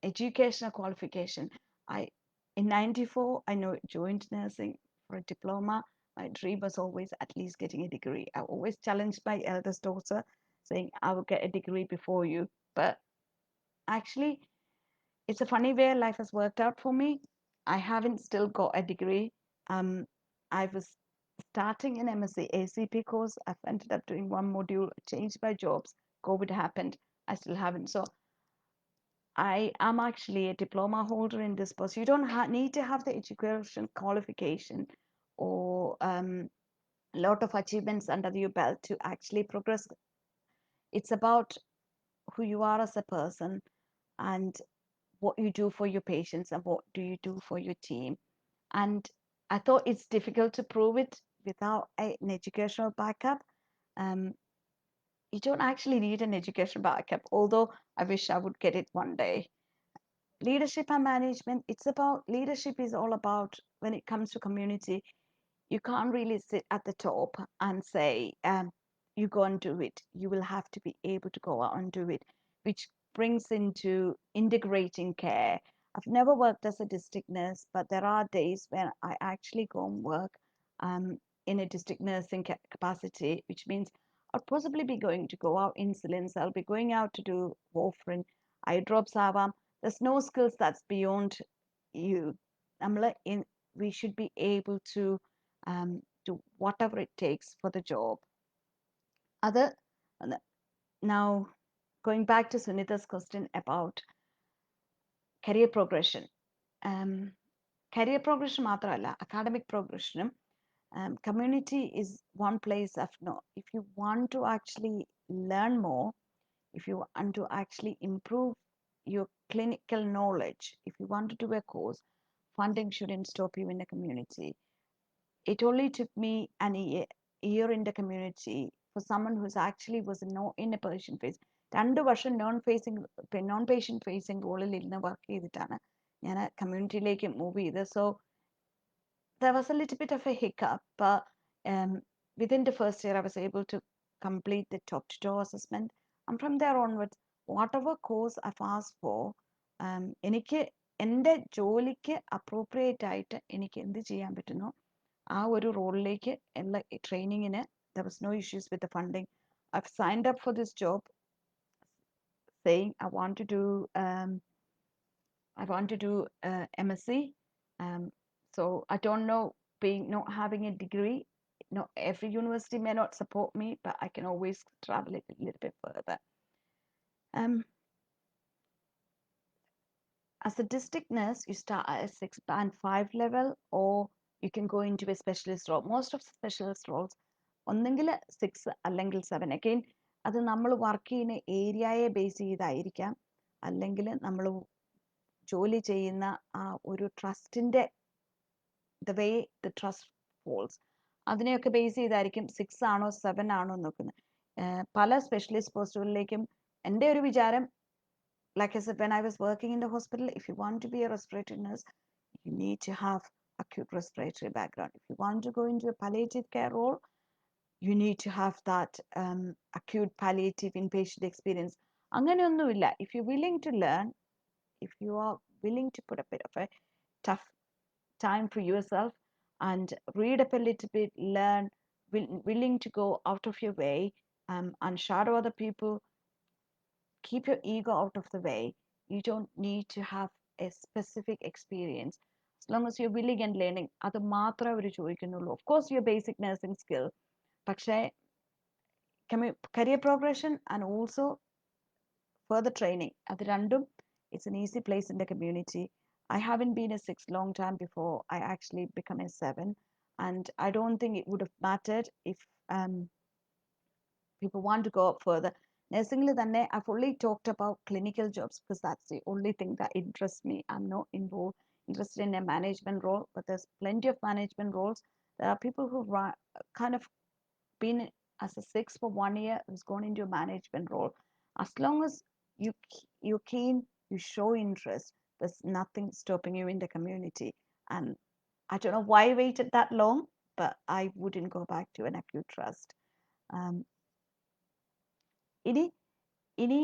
educational qualification. in 94, I know joined nursing for a diploma. My dream was always at least getting a degree. I always challenged my eldest daughter, saying, I will get a degree before you. But actually, it's a funny way life has worked out for me. I haven't still got a degree. Um, I was starting an MSc ACP course. I've ended up doing one module, changed my jobs. COVID happened. I still haven't. So I am actually a diploma holder in this post. You don't need to have the education qualification or a lot of achievements under your belt to actually progress. It's about who you are as a person and what you do for your patients and what do you do for your team. And I thought it's difficult to prove it without an educational backup. Um, you don't actually need an education backup, although I wish I would get it one day. Leadership and management, it's about leadership is all about when it comes to community, you can't really sit at the top and say, you go and do it. You will have to be able to go out and do it, which brings into integrating care. I've never worked as a district nurse, but there are days when I actually go and work um, in a district nursing capacity, which means I'll possibly be going to go out insulins, I'll be going out to do warfarin, eye drops, avam. There's no skills that's beyond you. We should be able to do whatever it takes for the job. Other Now, going back to Sunita's question about career progression. Career progression മാത്രമല്ല academic progression. Community is one place of no. If you want to actually learn more, if you want to actually improve your clinical knowledge, if you want to do a course, funding shouldn't stop you in the community. It only took me year in the community for someone who's actually was in a patient phase. 2 വർഷം non patient phasing റോളിൽ ഇരുന്ന് work ചെയ്തിട്ടാണ് ഞാൻ കമ്മ്യൂണിറ്റിയിലേക്ക് move ചെയ്തത്. So there was a little bit of a hiccup, but within the first year, I was able to complete the top to toe assessment. And from there onwards, whatever course I've asked for, എനിക്ക് എൻ്റെ ജോലിക്ക് appropriate ആയിട്ട് എനിക്ക് എന്ത് ചെയ്യാൻ പറ്റുന്നോ ആ ഒരു റോളിലേക്ക് എല്ലാ ട്രെയിനിങ്ങിന് there was no issues with the funding. I've signed up for this job saying I want to do MSc. So I don't know, being not having a degree, not every university may not support me, but I can always travel it a little bit further. As a district nurse, you start at a 6 band 5 level, or you can go into a specialist role. Most of the specialist roles, ഒന്നെങ്കിൽ 6 അല്ലെങ്കിൽ 7. Again, അത് നമ്മൾ work ചെയ്യുന്ന ഏരിയയെ base ചെയ്തായിരിക്കാം, അല്ലെങ്കിൽ നമ്മൾ ജോലി ചെയ്യുന്ന ആ ഒരു ട്രസ്റ്റിൻ്റെ the way the trust falls, അതിനെയൊക്കെ ബേസ് ചെയ്തായിരിക്കും 6 ആണോ 7 ആണോ നോക്കുന്നത്. പല സ്പെഷ്യലിസ്റ്റ് പോസ്റ്റുകളിലേക്കും എൻ്റെ ഒരു വിചാരം, like I said, when I was working in the hospital, if you want to be a respiratory nurse, you need to have acute respiratory background. If you want to go into a palliative care role, you need to have that acute palliative inpatient experience. അങ്ങനെയൊന്നുമില്ല. If you're willing to learn, if you are willing to put a bit of a tough time for yourself and read up a little bit, learn, willing to go out of your way and shadow other people, keep your ego out of the way. You don't need to have a specific experience. As long as you're willing and learning, അത് മാത്രമേ അവർ ചോദിക്കുന്നുള്ളൂ. Of course, your basic nursing skill, പക്ഷേ career progression and also further training, അത് രണ്ടും, it's an easy place in the community. I haven't been a 6 long time before I actually become a 7, and I don't think it would have mattered if people want to go up further. Nursing തന്നെ, I've only talked about clinical jobs because that's the only thing that interests me. I'm not interested in a management role, but there's plenty of management roles. There are people who kind of been as a 6 for 1 year, who's gone into a management role. As long as you're keen, you show interest, there's nothing stopping you in the community. And I don't know why I waited that long, but I wouldn't go back to an acute trust. ഇനി ഇനി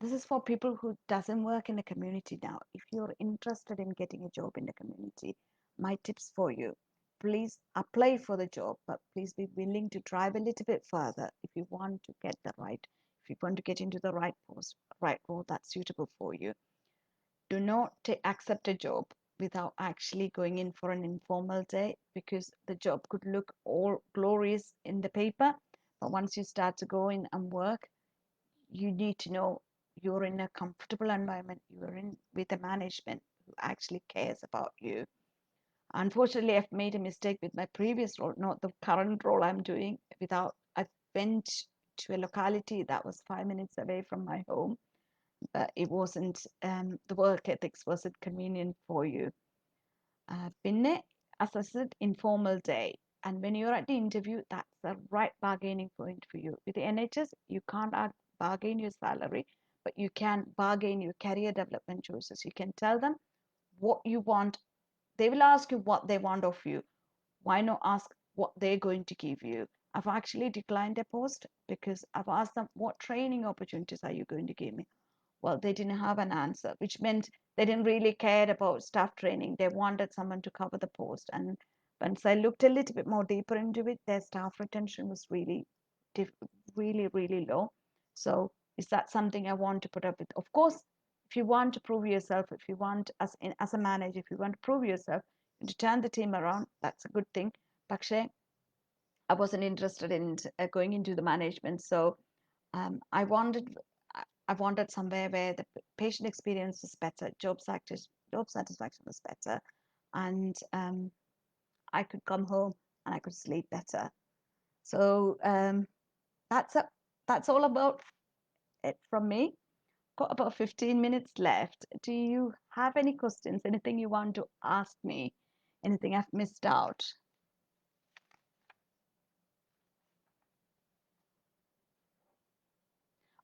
this is for people who doesn't work in the community now. If you're interested in getting a job in the community, my tips for you, please apply for the job, but please be willing to drive a little bit further if you want to get the right, if you want to get into the right post, right role that's suitable for you. Do not accept a job without actually going in for an informal day, because the job could look all glorious in the paper, but once you start to go in and work, you need to know you're in a comfortable environment, you're in with a management who actually cares about you. Unfortunately, I've made a mistake with my previous role, not the current role I'm doing. Without, I went to a locality that was 5 minutes away from my home, but it wasn't, the work ethics wasn't convenient for you. Pinne, as I said, informal day. And when you're at the interview, that's the right bargaining point for you. With the NHS, you can't bargain your salary, but you can bargain your career development choices. You can tell them what you want. They will ask you what they want of you. Why not ask what they're going to give you? I've actually declined a post because I've asked them, what training opportunities are you going to give me? Well, they didn't have an answer, which meant they didn't really care about staff training. They wanted someone to cover the post. And once I looked a little bit more deeper into it, their staff retention was really, really low. So is that something I want to put up with? Of course, if you want to prove yourself, if you want, as a manager, if you want to prove yourself and to turn the team around, that's a good thing. പക്ഷേ I wasn't interested in going into the management. So I wanted somewhere where the patient experience was better, job satisfaction was better, and I could come home and I could sleep better. So that's a, that's all about it from me. Got about 15 minutes left. Do you have any questions? Anything you want to ask me? Anything I've missed out?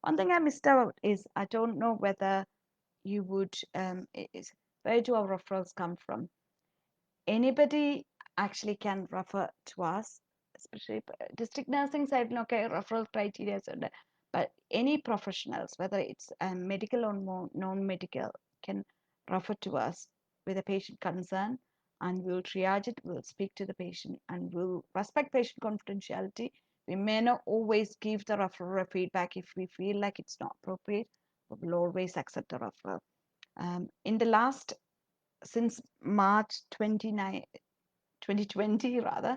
One thing I missed out is I don't know whether you would, is where do our referrals come from? Anybody actually can refer to us, especially district nursing side, okay, referral criteria. But any professionals, whether it's medical or non-medical, can refer to us with a patient concern, and we'll triage it, we'll speak to the patient, and we'll respect patient confidentiality. We may not always give the referral feedback if we feel like it's not appropriate, but we'll always accept the referral. In the last, since March 2020 rather,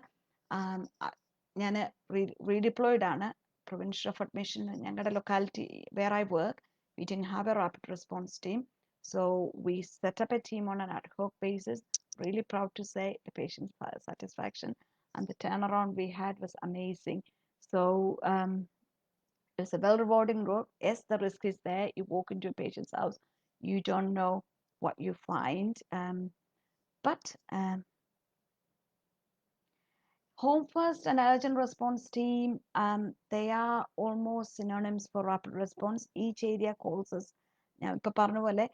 ഞാൻ redeployed ആണ്. Prevention of admission, ഞങ്ങളുടെ locality where I work, we didn't have a rapid response team. So we set up a team on an ad hoc basis. Really proud to say the patient satisfaction and the turnaround we had was amazing. So it's a well rewarding role. Yes, the risk is there. You walk into a patient's house, you don't know what you find. But Home First and Urgent Response Team, they are almost synonyms for rapid response. Each area calls us. ഞാൻ ഇപ്പൊ പറഞ്ഞ പോലെ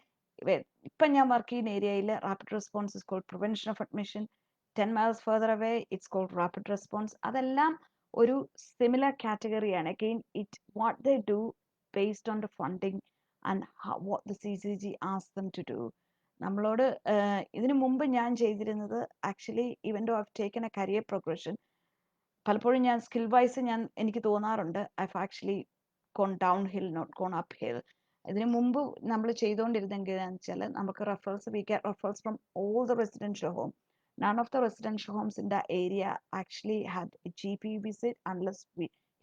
ഇപ്പം ഞാൻ work ചെയ്യുന്ന ഏരിയയിൽ rapid response is called prevention of admission. 10 miles further away it's called rapid response. അതെല്ലാം ഒരു similar കാറ്റഗറിയാണ്. Again, what they do based on the funding and what the CCG asks them to do. നമ്മളോട് ഇതിനു മുമ്പ് ഞാൻ ചെയ്തിരുന്നത്, actually even though I've taken a career progression, പലപ്പോഴും ഞാൻ skill vice എനിക്ക് തോന്നാറുണ്ട് I've actually gone downhill, not gone uphill. ഇതിനു മുമ്പ് നമ്മൾ ചെയ്തുകൊണ്ടിരുന്നെങ്കിൽ വെച്ചാൽ നമുക്ക് referrals, we get referrals from all the residential home. None of the residential homes in that area actually had a GP visit unless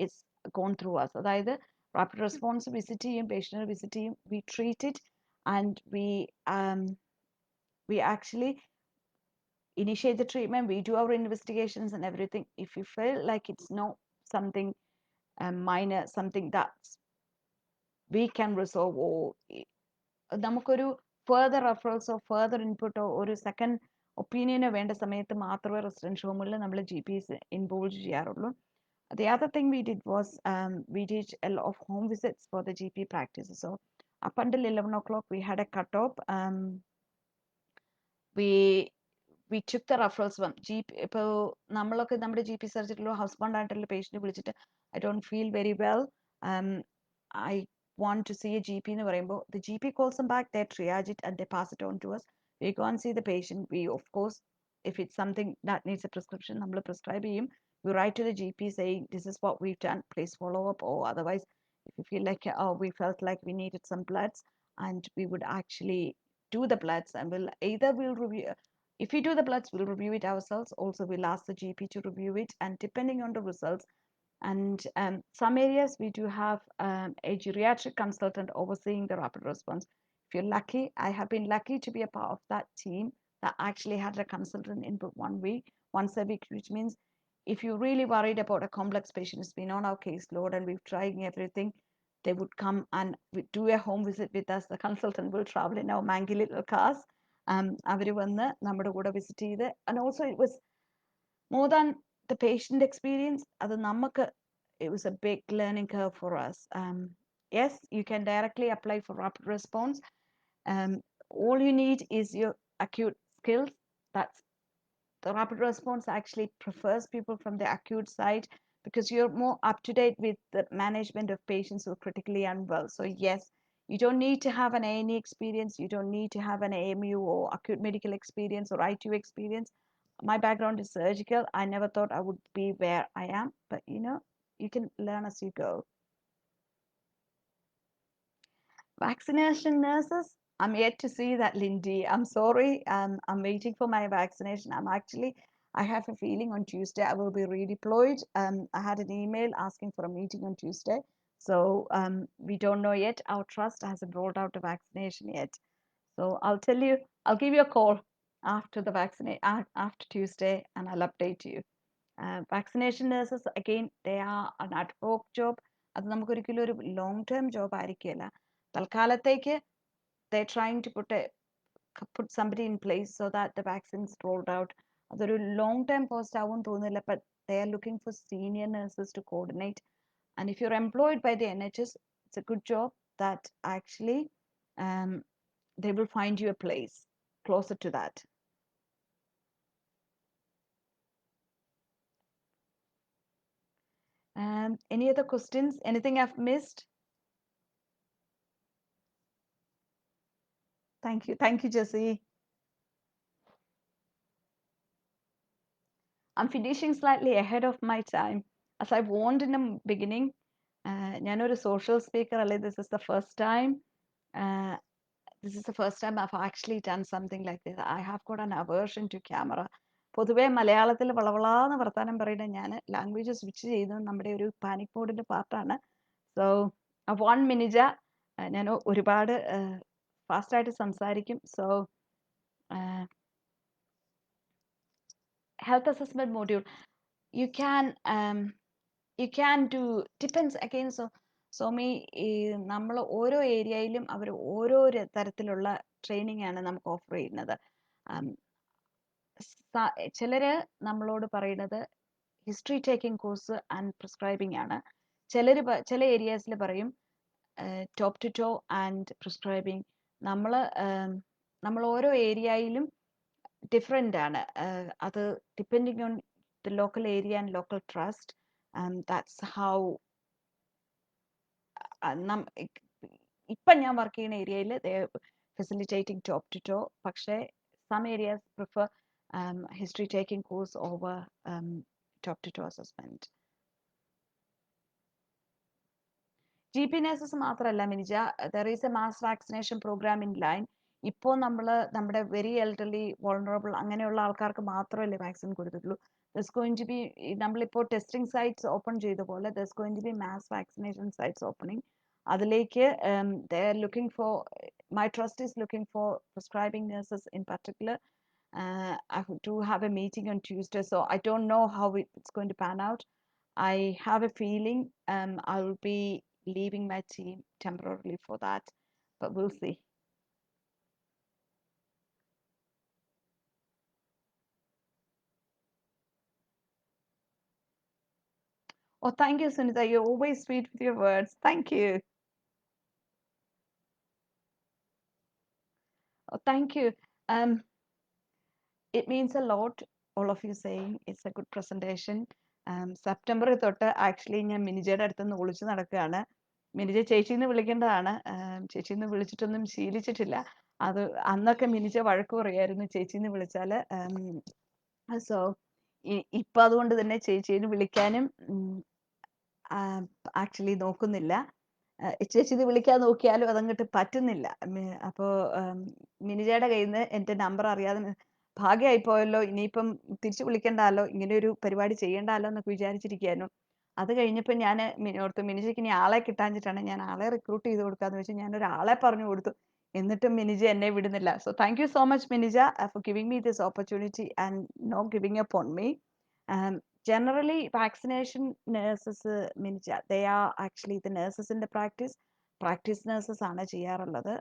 it's gone through us. അതായത് rapid response visit ചെയ്യും, പേഷ്യൻറ്റിനെ visit ചെയ്യും, we treat it, and we actually initiate the treatment, we do our investigations and everything. If you feel like it's not something minor, something that we can resolve, or നമുക്കൊരു further റെഫറൽസോ further ഇൻപുട്ടോ ഒരു second ഒപ്പീനിയനോ വേണ്ട സമയത്ത് മാത്രമേ residential ഹോമിൽ നമ്മൾ GPs involve ചെയ്യാറുള്ളൂ. The other thing we did was we did a lot of home visits for the GP practices. So up until 11 o'clock we had a cutoff. We took the referrals from GP. ഇപ്പോൾ നമ്മളൊക്കെ നമ്മുടെ GP സർജറിയിലോ husband ആയിട്ടുള്ള patient വിളിച്ചിട്ട് I don't feel very well, I want to see a GP in the rainbow, the GP calls them back, they triage it and they pass it on to us. We go and see the patient. We, of course, if it's something that needs a prescription, we prescribe him. We write to the GP saying, this is what we've done, please follow up. Or otherwise, if you feel like, oh, we felt like we needed some bloods, and we would actually do the bloods, and we'll review. If we do the bloods, we'll review it ourselves. Also, we'll ask the GP to review it, and depending on the results, and some areas we do have a geriatric consultant overseeing the rapid response. If you're lucky, I have been lucky to be a part of that team that actually had a consultant input once a week, which means if you're really worried about a complex patient who's been on our caseload and we've tried everything, they would come and do a home visit with us. The consultant will travel in our mangy little cars. അവർ വന്ന് നമ്മുടെ കൂടെ visit ചെയ്ത്, and also it was more than the patient experience, it was a big learning curve for us. Yes, you can directly apply for rapid response. All you need is your acute skills. That's the rapid response actually prefers people from the acute side because you're more up to date with the management of patients who are critically unwell. So yes, you don't need to have an A&E experience. You don't need to have an AMU or acute medical experience or ITU experience. My background is surgical. I never thought I would be where I am, but you can learn as you go. Vaccination nurses, I'm yet to see that, Lindy. I'm sorry. I'm waiting for my vaccination. I have a feeling on Tuesday I will be redeployed. I had an email asking for a meeting on Tuesday. So we don't know yet. Our trust hasn't rolled out a vaccination yet. So I'll give you a call after the after Tuesday, and I'll update you. Vaccination nurses, again, they are an ad hoc job. അത് നമുക്കൊരിക്കലും ഒരു long term job ആയിരിക്കില്ല. തൽക്കാലത്തേക്ക് they're trying to put somebody in place so that the vaccines rolled out. അതൊരു long term post ആവും തോന്നുന്നില്ല, but they are looking for senior nurses to coordinate. And if you're employed by the NHS, it's a good job that actually they will find you a place closer to that. Any other questions? Anything I've missed? Thank you, Jessie. I'm finishing slightly ahead of my time. As I warned in the beginning, ഞാനൊരു social speaker അല്ലേ. This is the first time. I've actually done something like this. I have got an aversion to camera. പൊതുവെ മലയാളത്തിൽ വളവളാന്ന് വർത്താനം പറയുന്ന ഞാൻ language switch ചെയ്യുന്നത് നമ്മുടെ ഒരു പാനിക് മോഡിന്റെ പാർട്ടാണ്. സോ വൺ മിനിജ ഞാൻ ഒരുപാട് ഫാസ്റ്റായിട്ട് സംസാരിക്കും. So health assessment module, you can do, depends again. So നമ്മൾ ഓരോ ഏരിയയിലും അവർ ഓരോ തരത്തിലുള്ള ട്രെയിനിങ് ആണ് നമുക്ക് ഓഫർ ചെയ്യുന്നത്. ചിലര് നമ്മളോട് പറയുന്നത് history taking course and prescribing ആണ്. ചില ഏരിയാസിൽ പറയും top to toe and prescribing. നമ്മൾ ഓരോ ഏരിയയിലും ഡിഫറെൻ്റ് ആണ്. അത് depending on the local area and local trust, and that's how ഇപ്പം ഞാൻ വർക്ക് ചെയ്യുന്ന ഏരിയയിൽ ഫെസിലിറ്റേറ്റിംഗ് ടോപ്പ് ടു ടോ. പക്ഷേ some areas prefer history taking course over top to toe assessment. GP nurses മാത്രമല്ല Minija, there is a mass vaccination program in line. ഇപ്പോൾ നമ്മുടെ very elderly vulnerable അങ്ങനെയുള്ള ആൾക്കാർക്ക് മാത്രമല്ലേ വാക്സിൻ കൊടുത്തിട്ടുള്ളൂ. there's going to be, നമ്മളിപ്പോൾ testing sites open ചെയ്ത പോലെ there's going to be mass vaccination sites opening. അതിലേക്ക് they are looking for, my trust is looking for prescribing nurses in particular. I do have a meeting on Tuesday, so I don't know how it's going to pan out. I have a feeling I'll be leaving my team temporarily for that, but we'll see. Oh, thank you, Sunita. You're always sweet with your words. Thank you. Oh, thank you. It means a lot, all of you saying it's a good presentation. September തൊട്ട് actually ഞാൻ മിനിജയുടെ അടുത്ത് നിന്ന് ഒളിച്ചു നടക്കുകയാണ്. മിനിജ ചേച്ചിന്ന് വിളിക്കേണ്ടതാണ്. ചേച്ചിന്ന് വിളിച്ചിട്ടൊന്നും ശീലിച്ചിട്ടില്ല. അത് അന്നൊക്കെ മിനിജ വഴക്ക് പറയായിരുന്നു ചേച്ചിന്ന് വിളിച്ചാല്. സോ ഇപ്പൊ അതുകൊണ്ട് തന്നെ ചേച്ചീന്ന് വിളിക്കാനും ആക്ച്വലി നോക്കുന്നില്ല. ചേച്ചിന്ന് വിളിക്കാൻ നോക്കിയാലും അതങ്ങോട്ട് പറ്റുന്നില്ല. അപ്പോൾ മിനിജയുടെ കയ്യിൽ നിന്ന് എൻ്റെ നമ്പർ അറിയാതെ ഭാഗ്യമായി പോയല്ലോ, ഇനിയിപ്പം തിരിച്ചു വിളിക്കണ്ടല്ലോ, ഇങ്ങനെ ഒരു പരിപാടി ചെയ്യണ്ടല്ലോ എന്നൊക്കെ വിചാരിച്ചിരിക്കുകയായിരുന്നു. അത് കഴിഞ്ഞപ്പോൾ ഞാൻ ഓർത്തു മിനിജയ്ക്ക് ഇനി ആളെ കിട്ടാഞ്ഞിട്ടാണ് ഞാൻ ആളെ റിക്രൂട്ട് ചെയ്ത് കൊടുക്കാന്ന് വെച്ചാൽ ഞാൻ ഒരാളെ പറഞ്ഞു കൊടുത്തു. എന്നിട്ടും മിനിജ എന്നെ വിടുന്നില്ല. So thank you so much Minija for giving me this opportunity and not giving up on me. Generally, vaccination nurses, Minja, they are actually the nurses in the practice nurses ആണ് ചെയ്യാറുള്ളത്.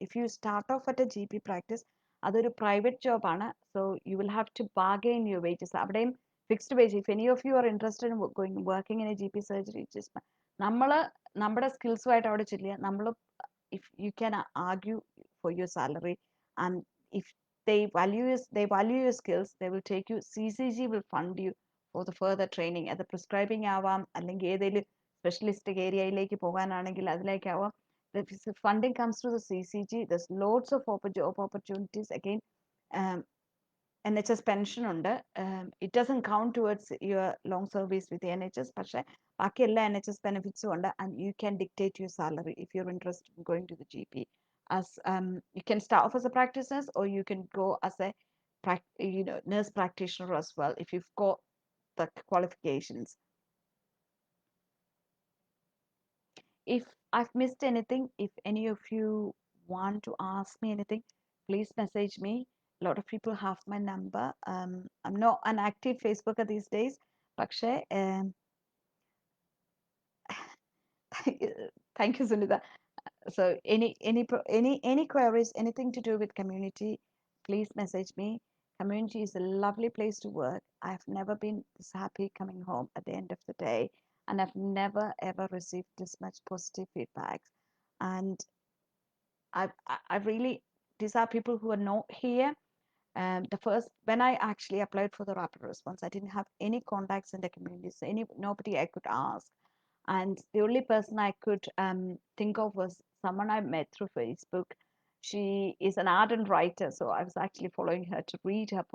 If you start off at a GP practice, അതൊരു private job ആണ്. So you will have to bargain your wages. അവിടെയും fixed wage. If any of you are interested in working in a GP surgery, just നമ്മുടെ സ്കിൽസുമായിട്ട് അവിടെ ചെല്ലുക. if you can argue for your salary, and if they value your skills, they will take you. CCG will fund you for the further training. അത് prescribing ആവാം, അല്ലെങ്കിൽ ഏതെങ്കിലും specialist ഏരിയയിലേക്ക് പോകാനാണെങ്കിൽ അതിലേക്കാവാം. The funding comes through the CCG. There's loads of job opportunities. Again, NHS pension ഉണ്ട്. It doesn't count towards your long service with the NHS, പക്ഷേ ബാക്കി എല്ലാ NHS benefits ഉണ്ട്, and you can dictate your salary if you're interested in going to the GP. As you can start off as a practice nurse, or you can go as a nurse practitioner as well if you've got the qualifications. If I've missed anything, if any of you want to ask me anything, please message me. A lot of people have my number. I'm not an active Facebooker these days, പക്ഷേ thank you, Sunita. So any queries, anything to do with community, please message me. Community is a lovely place to work. I've never been this happy coming home at the end of the day, and I've never ever received this much positive feedback. And I really, these are people who are not here. When I actually applied for the rapid response, I didn't have any contacts in the community, so nobody I could ask. And the only person I could think of was someone I met through Facebook. She is an ardent writer, so I was actually following her to read her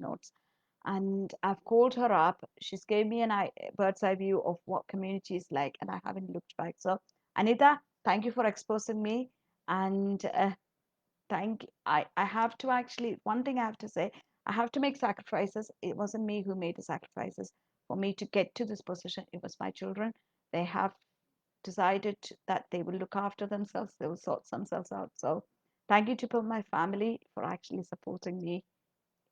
notes. And I've called her up. She's gave me bird's eye view of what community is like, and I haven't looked back. So Anita, thank you for exposing me. And I have to actually, one thing I have to say, I have to make sacrifices. It wasn't me who made the sacrifices for me to get to this position. It was my children. They have decided that they will look after themselves. They will sort themselves out. So thank you to my family for actually supporting me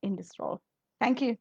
in this role. Thank you.